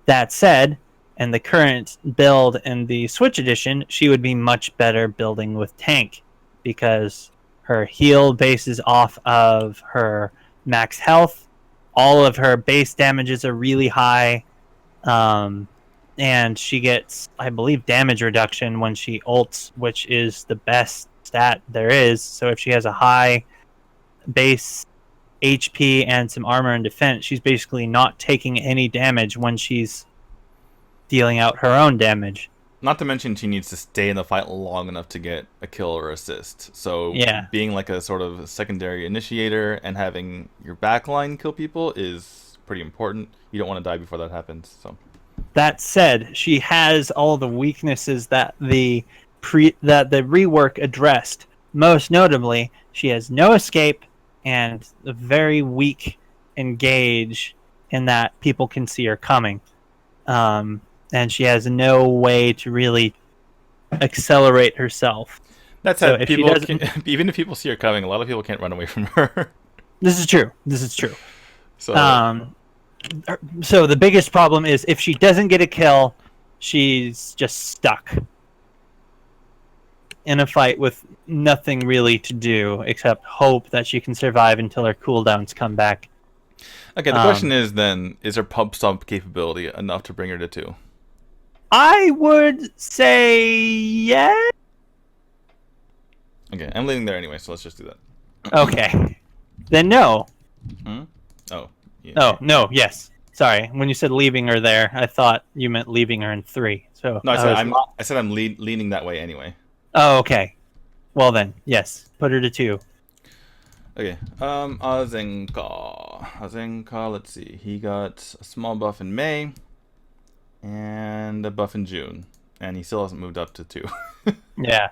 That said, in the current build in the Switch Edition, she would be much better building with tank because her heal bases off of her max health. All of her base damages are really high. And she gets, I believe, damage reduction when she ults, which is the best stat there is. So if she has a high base HP and some armor and defense, she's basically not taking any damage when she's dealing out her own damage. Not to mention she needs to stay in the fight long enough to get a kill or assist. So being like a sort of secondary initiator and having your backline kill people is pretty important. You don't want to die before that happens. So that said, she has all the weaknesses that the rework addressed. Most notably, she has no escape and a very weak engage in that people can see her coming. And she has no way to really accelerate herself. That's so people even if people see her coming, a lot of people can't run away from her. This is true. So the biggest problem is if she doesn't get a kill, she's just stuck in a fight with nothing really to do except hope that she can survive until her cooldowns come back. Okay, the question is then, is her pub stomp capability enough to bring her to 2? I would say yes. Okay, I'm leading there anyway, so let's just do that. Okay. Then no. Oh. Yeah. Oh, no, yes. Sorry. When you said leaving her there, I thought you meant leaving her in 3. So no, I said I'm leaning that way anyway. Oh, okay. Well then, yes. Put her to 2. Okay. Azzen'Ka, let's see. He got a small buff in May and a buff in June. And he still hasn't moved up to 2. Yeah.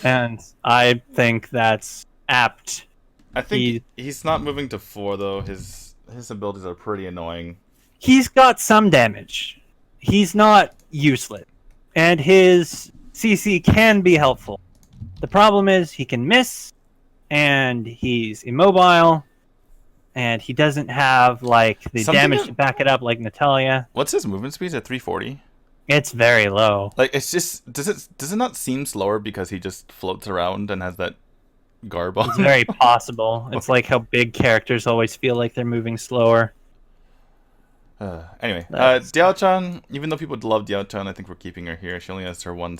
And I think that's apt. I think he's not moving to 4 though. His abilities are pretty annoying. He's got some damage. He's not useless. And his CC can be helpful. The problem is he can miss, and he's immobile, and he doesn't have like the damage to back it up like Natalia. What's his movement speed at 340? It's very low. Like it's just does it not seem slower because he just floats around and has that garb on? It's very possible. It's like how big characters always feel like they're moving slower. Anyway, Diao-chan, even though people love Diao-chan, I think we're keeping her here. She only has her one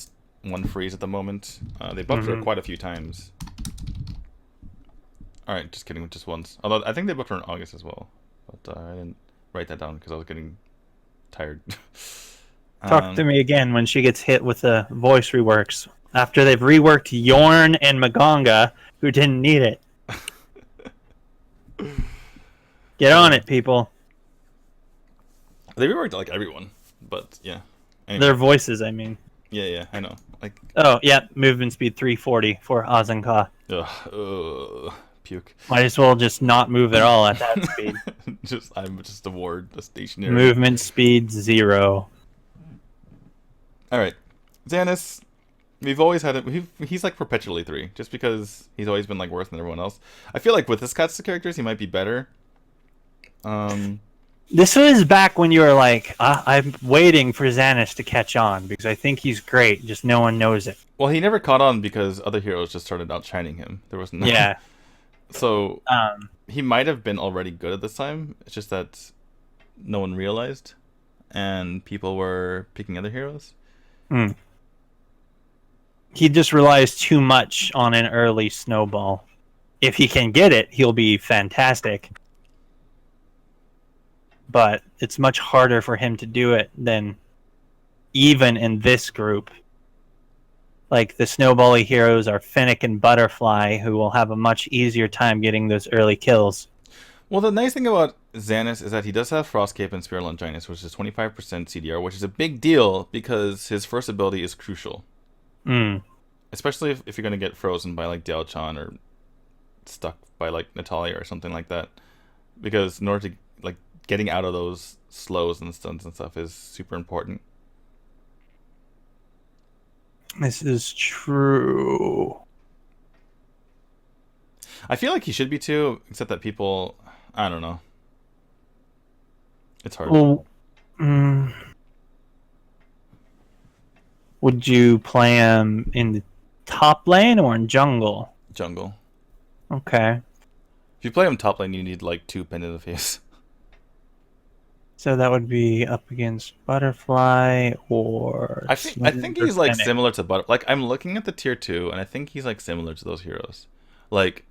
freeze at the moment. They buffed her quite a few times. Alright, just kidding, just once. Although I think they buffed her in August as well. But I didn't write that down because I was getting tired. Talk to me again when she gets hit with the voice reworks After they've reworked Yorn and Maganga, who didn't need it. Get on it, people. They reworked like everyone, but yeah. Anyway. Their voices, I mean. Yeah, I know. Like. Oh yeah, movement speed 340 for Azzen'Ka. Puke. Might as well just not move at all at that speed. I'm just a ward, a stationary. Movement speed 0. All right, Xannis. We've always had it. He's like perpetually 3, just because he's always been like worse than everyone else. I feel like with this cast of characters, he might be better. This was back when you were like, I'm waiting for Xannis to catch on because I think he's great. Just no one knows it. Well, he never caught on because other heroes just started outshining him. There was no. Yeah. So he might have been already good at this time. It's just that no one realized, and people were picking other heroes. He just relies too much on an early snowball. If he can get it, he'll be fantastic. But it's much harder for him to do it than even in this group. Like, the snowbally heroes are Fennec and Butterfly, who will have a much easier time getting those early kills. Well, the nice thing about Xannis is that he does have Frostcape and Spear Longinus, which is 25% CDR, which is a big deal because his first ability is crucial. Especially if you're going to get frozen by, like, Diao-chan or stuck by, like, Natalia or something like that. Because in order to, like, getting out of those slows and stuns and stuff is super important. This is true. I feel like he should be too, except that people, I don't know. It's hard. Well, would you play him in the top lane or in jungle? Jungle. Okay. If you play him top lane, you need like 2 pin in the face. So that would be up against Butterfly or... I think he's like similar to Butterfly. Like, I'm looking at the tier 2, and I think he's like similar to those heroes. Like...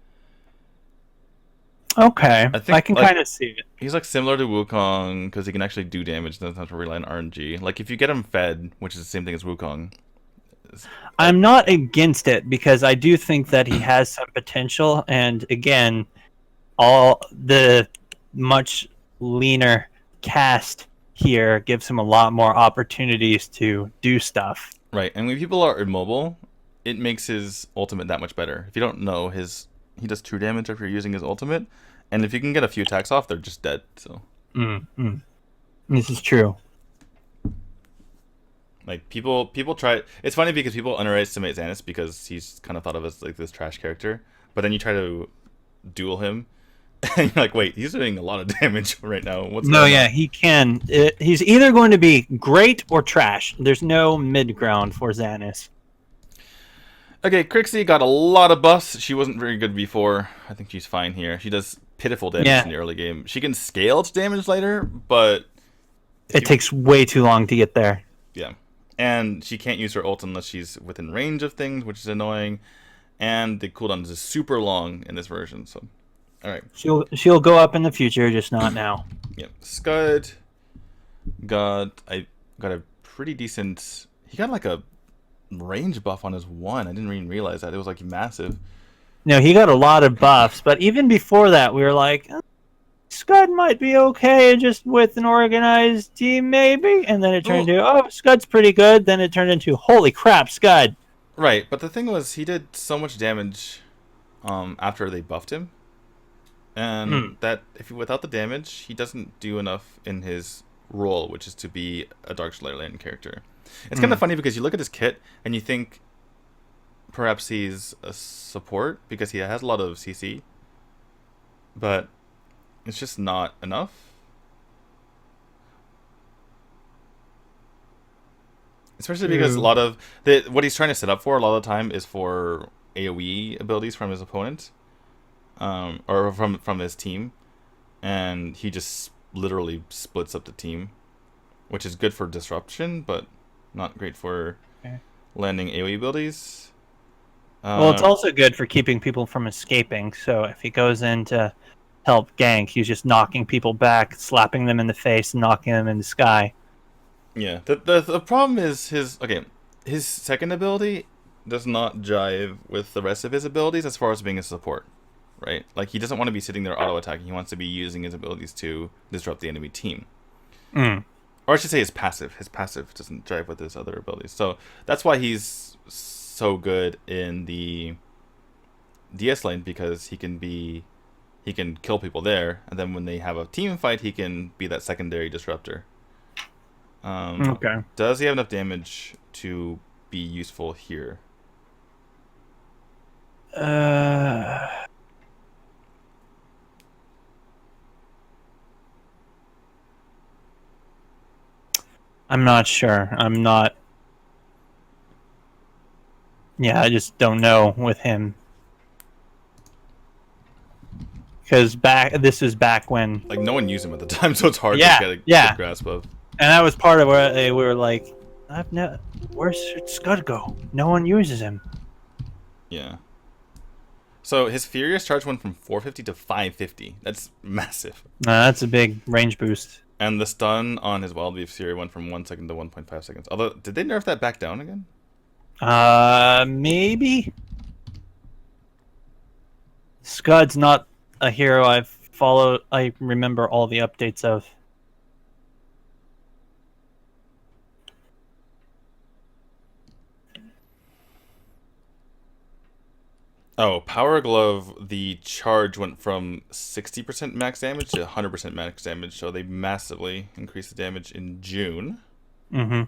Okay, I can like, kind of see it. He's like similar to Wukong because he can actually do damage, doesn't have to rely on RNG. Like, if you get him fed, which is the same thing as Wukong... I'm not against it because I do think that he has some potential, and again, all the much leaner cast here gives him a lot more opportunities to do stuff. Right, and when people are immobile, it makes his ultimate that much better. If you don't know, he does true damage after using his ultimate, and if you can get a few attacks off, they're just dead. So this is true. Like, people try. It's funny because people underestimate Xannis because he's kind of thought of as like this trash character, but then you try to duel him, and you're like, wait, he's doing a lot of damage right now. What's going on? Yeah, he can. He's either going to be great or trash. There's no mid ground for Xannis. Okay, Crixie got a lot of buffs. She wasn't very good before. I think she's fine here. She does pitiful damage in the early game. She can scale to damage later, but it takes way too long to get there. Yeah. And she can't use her ult unless she's within range of things, which is annoying. And the cooldown is super long in this version. So, all right. She'll go up in the future, just not now. Yeah. Scud got a pretty decent. He got like a range buff on his 1. I didn't even realize that. It was like massive. No, he got a lot of buffs, but even before that, we were like, Scud might be okay just with an organized team, maybe. And then it turned into, Scud's pretty good. Then it turned into, holy crap, Scud. Right, but the thing was, he did so much damage after they buffed him. And that, without the damage, he doesn't do enough in his role, which is to be a Dark Slayer lane character. It's kind of funny because you look at his kit and you think perhaps he's a support because he has a lot of CC. But it's just not enough. Especially because a lot of what he's trying to set up for a lot of the time is for AoE abilities from his opponent, or from his team, and he just literally splits up the team, which is good for disruption, but not great for landing AoE abilities. Well, it's also good for keeping people from escaping. So if he goes in to help gank, he's just knocking people back, slapping them in the face, and knocking them in the sky. Yeah, the problem is his second ability does not jive with the rest of his abilities as far as being a support, right? Like, he doesn't want to be sitting there auto-attacking. He wants to be using his abilities to disrupt the enemy team. Mm. Or I should say his passive. His passive doesn't jive with his other abilities. So that's why he's so good in the DS lane, because he can kill people there, and then when they have a team fight, he can be that secondary disruptor. Okay. Does he have enough damage to be useful here? I'm not sure. I'm not. Yeah, I just don't know with him. Because this is back when, Like, no one used him at the time, so it's hard to get a good grasp of. And that was part of where they were like, where's Scud go? No one uses him. Yeah. So his Furious charge went from 450 to 550. That's massive. That's a big range boost. And the stun on his Wild Beast Fury went from 1 second to 1.5 seconds. Although, did they nerf that back down again? Maybe. Scud's not a hero I've followed. I remember all the updates of. Oh, Power Glove, the charge went from 60% max damage to 100% max damage, so they massively increased the damage in June. Mm-hmm.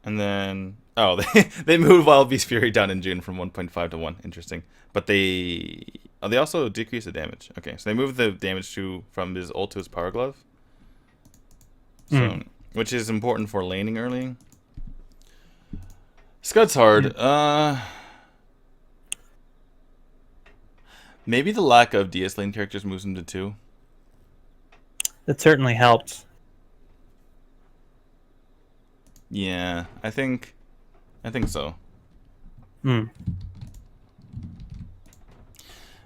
And then, they moved Wild Beast Fury down in June from 1.5 to 1. Interesting. But they also decreased the damage. Okay, so they moved the damage from his ult to his Power Glove. So, which is important for laning early. Scud's hard. Maybe the lack of DS lane characters moves him to 2. That certainly helped. Yeah, I think so. Hmm.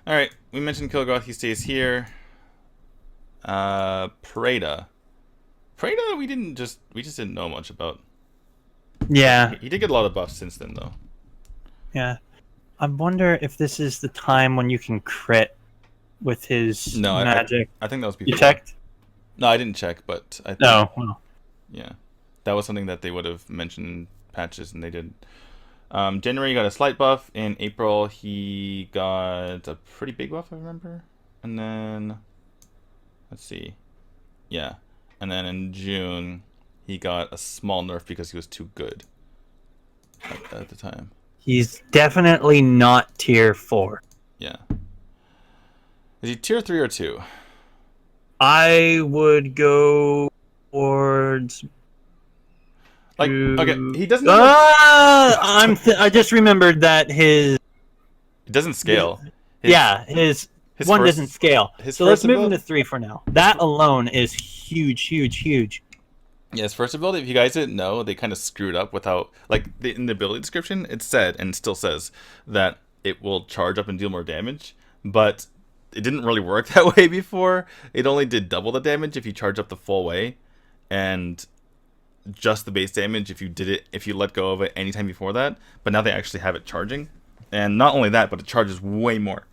All right, we mentioned Kil'Groth. He stays here. Pareda, we just didn't know much about. Yeah. He did get a lot of buffs since then, though. Yeah. I wonder if this is the time when you can crit with his magic. I think that was before. You checked? No, I didn't check, but I think, well. Yeah, that was something that they would have mentioned in patches, and they did. January, he got a slight buff. In April, he got a pretty big buff, I remember. And then, let's see. Yeah. And then in June, he got a small nerf because he was too good at the time. He's definitely not tier 4. Yeah. Is he tier 3 or 2? I would go towards... okay, he doesn't... I just remembered that his... It doesn't scale. His one doesn't scale. So let's move into 3 for now. That alone is huge, huge, huge. Yeah, his first ability, if you guys didn't know, they kind of screwed up without... Like, in the ability description, it said, and still says, that it will charge up and deal more damage, but it didn't really work that way before. It only did double the damage if you charge up the full way, and just the base damage if you let go of it anytime before that. But now they actually have it charging. And not only that, but it charges way more.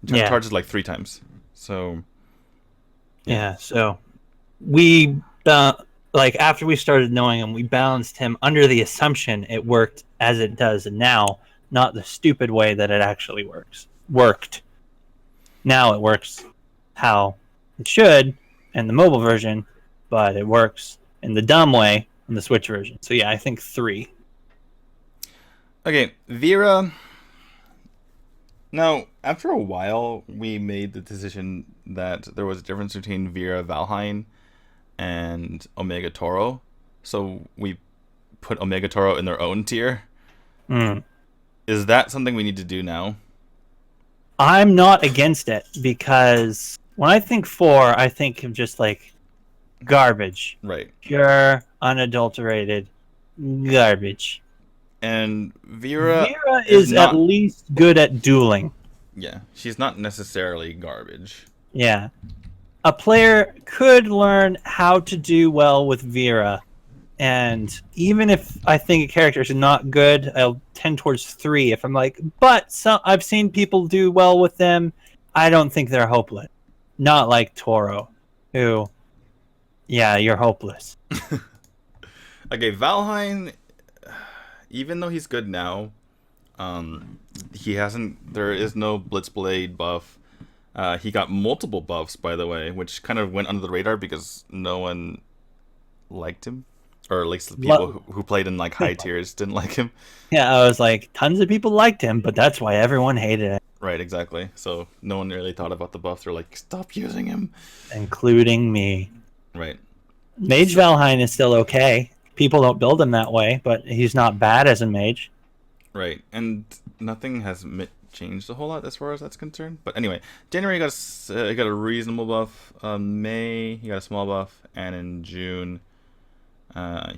It charges like 3 times. So... Yeah, so... We... like, after we started knowing him, we balanced him under the assumption it worked as it does now, not the stupid way that it actually worked. Now it works how it should in the mobile version, but it works in the dumb way in the Switch version. So yeah, I think 3. Okay, Vera. Now, after a while, we made the decision that there was a difference between Vera Valheim and Omega Toro, so we put Omega Toro in their own tier. Is that something we need to do now? I'm not against it, because when I think 4, I think of just like garbage. Right. Pure, unadulterated garbage. And Vera is at least good at dueling. Yeah, she's not necessarily garbage. Yeah. A player could learn how to do well with Vera And even if I think a character is not good, I'll tend towards 3. If I'm like, but I've seen people do well with them, I don't think they're hopeless. Not like Toro, who, yeah, you're hopeless. Okay, Valheim, even though he's good now, he hasn't. There is no Blitzblade buff. He got multiple buffs, by the way, which kind of went under the radar because no one liked him, or at least the people who played in like high tiers didn't like him. Yeah, I was like, tons of people liked him, but that's why everyone hated him. Right, exactly. So no one really thought about the buff. They're like, stop using him, including me. Right. Mage Valheim is still okay. People don't build him that way, but he's not bad as a mage. Right, and nothing has changed a whole lot as far as that's concerned. But anyway, January he got a reasonable buff. May he got a small buff, and in June,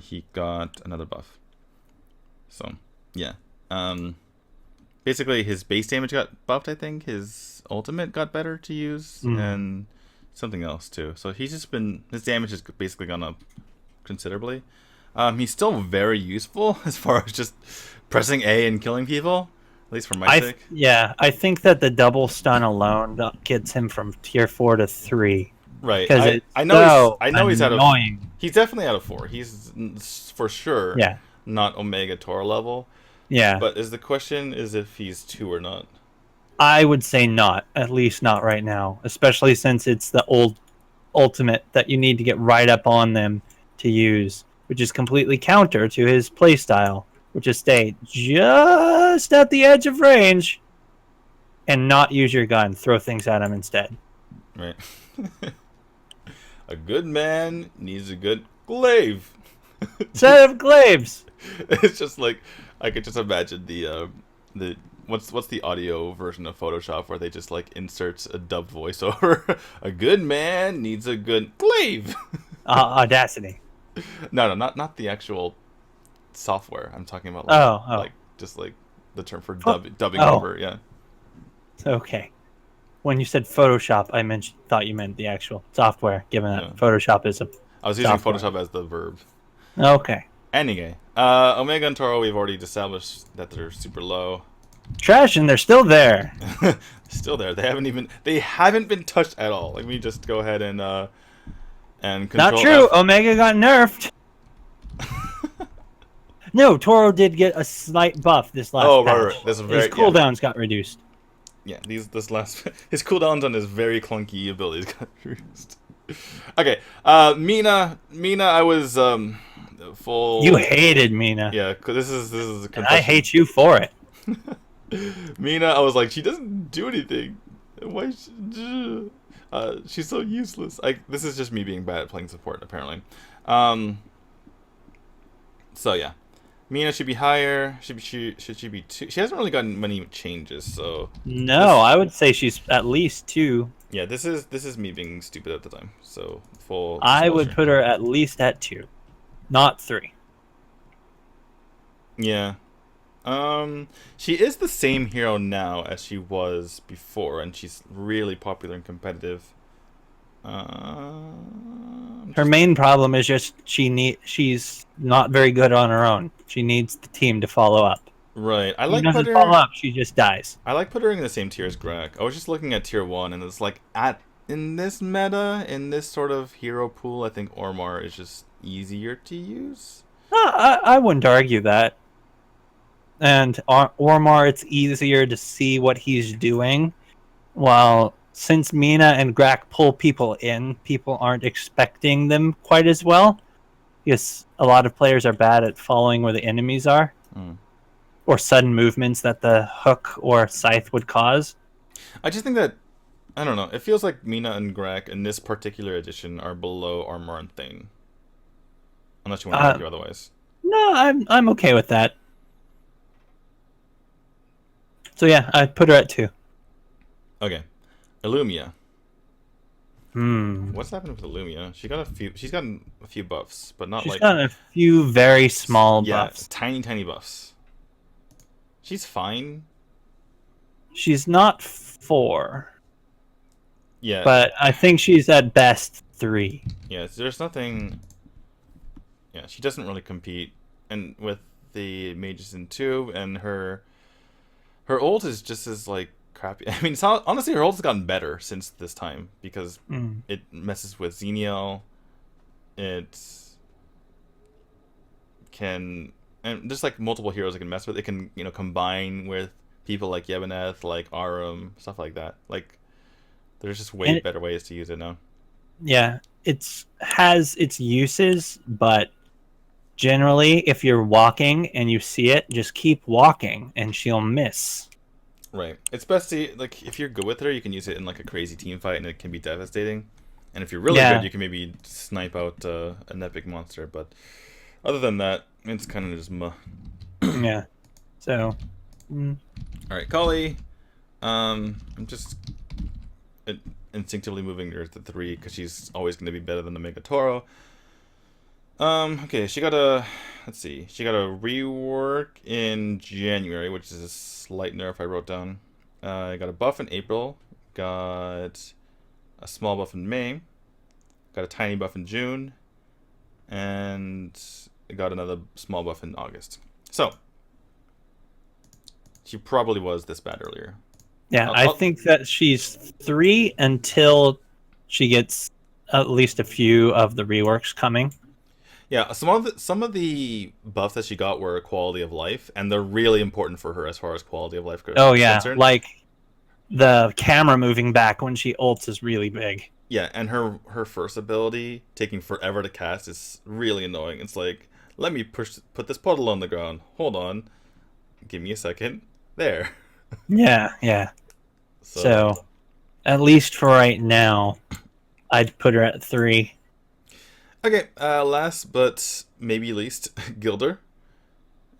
he got another buff. So yeah, basically his base damage got buffed. I think his ultimate got better to use, and something else too. So he's just been, his damage has basically gone up considerably. He's still very useful as far as just pressing A and killing people, at least for my sake. Yeah, I think that the double stun alone gets him from tier 4 to 3. Right. I know he's out of. He's definitely out of 4. He's for sure. Yeah. Not Omega Tor level. Yeah. But the question is if he's 2 or not. I would say not, at least not right now, especially since it's the old ultimate that you need to get right up on them to use, which is completely counter to his playstyle, which is stay just at the edge of range and not use your gun, throw things at him instead. Right. A good man needs a good glaive. Set of glaives. It's just like, I could just imagine the what's the audio version of Photoshop where they just like inserts a dubbed voiceover. A good man needs a good glaive. Audacity. No, not the actual software. I'm talking about like just like the term for dubbing over. Yeah. Okay. When you said Photoshop, I thought you meant the actual software. Given that Photoshop is I was using Photoshop as the verb. Okay. Anyway, Omega and Toro, we've already established that they're super low. Trash, and they're still there. Still there. They haven't been touched at all. Let me just go ahead and control. Not true. Omega got nerfed. No, Toro did get a slight buff this last patch. Right. His cooldowns got reduced. Yeah, his cooldowns on his very clunky abilities got reduced. Okay, Mina, I was full. You hated Mina. Yeah, cause this is a confession. And I hate you for it. Mina, I was like, she doesn't do anything. Why? She's so useless. This is just me being bad at playing support, apparently. So yeah, Mina should be higher. Should she be 2? She hasn't really gotten many changes, so. No, I would say she's at least 2. Yeah, this is me being stupid at the time. So full. I would put her at least at 2, not 3. Yeah. She is the same hero now as she was before, and she's really popular and competitive. Her main problem is just she's not very good on her own. She needs the team to follow up. Right. She doesn't follow up, she just dies. I like putting her in the same tier as Greg. I was just looking at tier 1, and it's like in this meta, in this sort of hero pool, I think Ormar is just easier to use. I wouldn't argue that. And Ormar, it's easier to see what he's doing. While since Mina and Grak pull people in, people aren't expecting them quite as well. Because a lot of players are bad at following where the enemies are. Or sudden movements that the hook or scythe would cause. I just think that, I don't know, it feels like Mina and Grak in this particular edition are below Ormar and Thane. Unless you want to argue otherwise. No, I'm okay with that. So yeah, I put her at 2. Okay, Illumia. Hmm. What's happened with Illumia? She's gotten a few buffs, but not She's like. She's gotten a few very small buffs. Tiny buffs. She's fine. She's not 4. Yeah. But I think she's at best 3. Yeah, there's nothing. Yeah, she doesn't really compete, and with the mages in 2, and her ult is just as like crappy. I mean, honestly, her ult has gotten better since this time because it messes with Xenial. It can, and there's like multiple heroes it can mess with. It can, you know, combine with people like Yevoneth, like Arum, stuff like that. Like, there's just way better ways to use it now. Yeah, it's has its uses, but generally, if you're walking and you see it, just keep walking, and she'll miss. Right. It's best to, like, if you're good with her, you can use it in like a crazy team fight, and it can be devastating. And if you're really good, you can maybe snipe out an epic monster. But other than that, it's kind of just Yeah. So. All right, Kali. I'm just instinctively moving her to 3 because she's always going to be better than the Mega Toro. Okay, she got a, let's see, she got a rework in January, which is a slight nerf I wrote down. I got a buff in April, got a small buff in May, got a tiny buff in June, and got another small buff in August. So, she probably was this bad earlier. Yeah, I think that she's 3 until she gets at least a few of the reworks coming. Yeah, some of the buffs that she got were quality of life, and they're really important for her as far as quality of life goes. Oh yeah, like the camera moving back when she ults is really big. Yeah, and her first ability taking forever to cast is really annoying. It's like, let me put this puddle on the ground. Hold on, give me a second. There. Yeah. So, at least for right now, I'd put her at 3. Okay, last but maybe least, Gilder.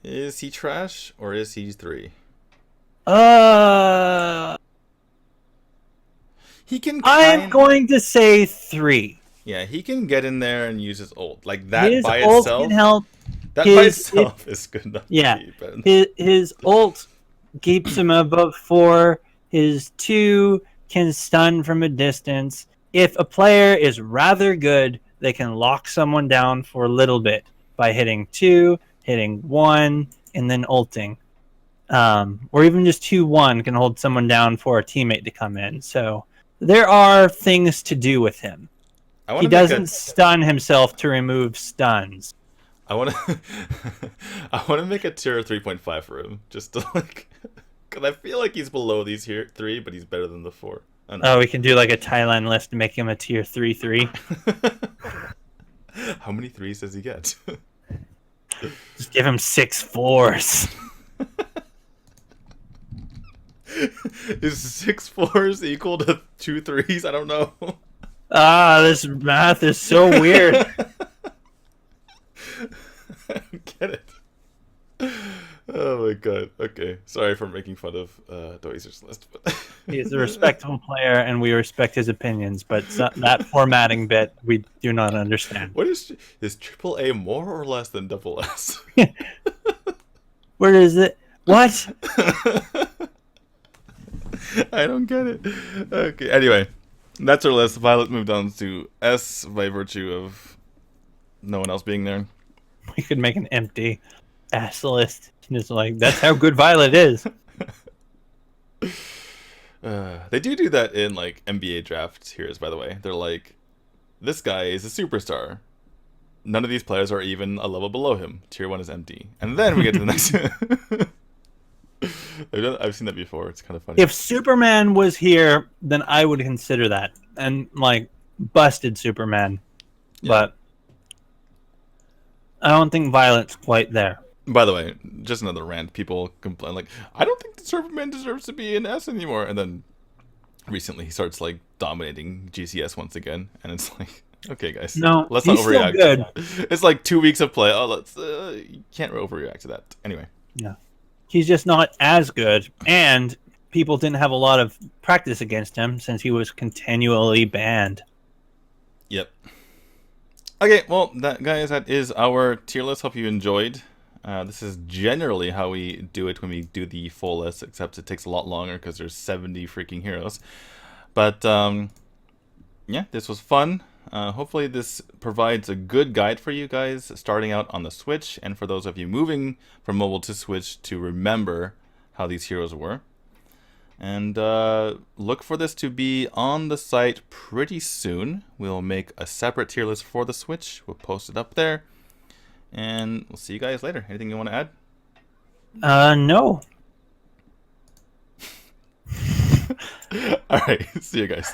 Is he trash or is he 3? He can. I'm going to say 3. Yeah, he can get in there and use his ult. Like that his by ult itself. Can help. That by itself is good enough. Yeah, to be his ult keeps him above 4. His 2 can stun from a distance. If a player is rather good, they can lock someone down for a little bit by hitting 2, hitting 1, and then ulting. Or even just 2-1 can hold someone down for a teammate to come in. So there are things to do with him. He doesn't stun himself to remove stuns. I want to make a tier 3.5 for him, just to like, because I feel like he's below these here 3, but he's better than the 4. Oh, we can do like a Thailand list to make him a tier 3. How many 3s does he get? Just give him 6 4s. Is 6 4s equal to 2 3s? I don't know. This math is so weird. I don't get it. Oh my god. Okay. Sorry for making fun of Doizer's list. But He's a respectable player, and we respect his opinions, but that formatting bit we do not understand. What is AAA more or less than double S? Where is it? What? I don't get it. Okay. Anyway, that's our list. Violet moved on to S by virtue of no one else being there. We could make an empty ass list. Just like, that's how good Violet is. They do that in like NBA draft tiers, by the way. They're like, this guy is a superstar. None of these players are even a level below him. Tier 1 is empty. And then we get to the next. I've seen that before. It's kind of funny. If Superman was here, then I would consider that. And like, busted Superman. Yeah. But I don't think Violet's quite there. By the way, just another rant. People complain like, I don't think the Superman deserves to be an S anymore. And then recently he starts like dominating GCS once again, and it's like, okay, guys, no, let's not overreact. Still good. It's like 2 weeks of play. Oh, let's you can't overreact to that. Anyway, yeah, he's just not as good, and people didn't have a lot of practice against him since he was continually banned. Yep. Okay, well, guys, that is our tier list. Hope you enjoyed. This is generally how we do it when we do the full list, except it takes a lot longer because there's 70 freaking heroes. But, yeah, this was fun. Hopefully this provides a good guide for you guys starting out on the Switch, and for those of you moving from mobile to Switch to remember how these heroes were. And look for this to be on the site pretty soon. We'll make a separate tier list for the Switch. We'll post it up there. And we'll see you guys later. Anything you want to add? No. All right. See you guys.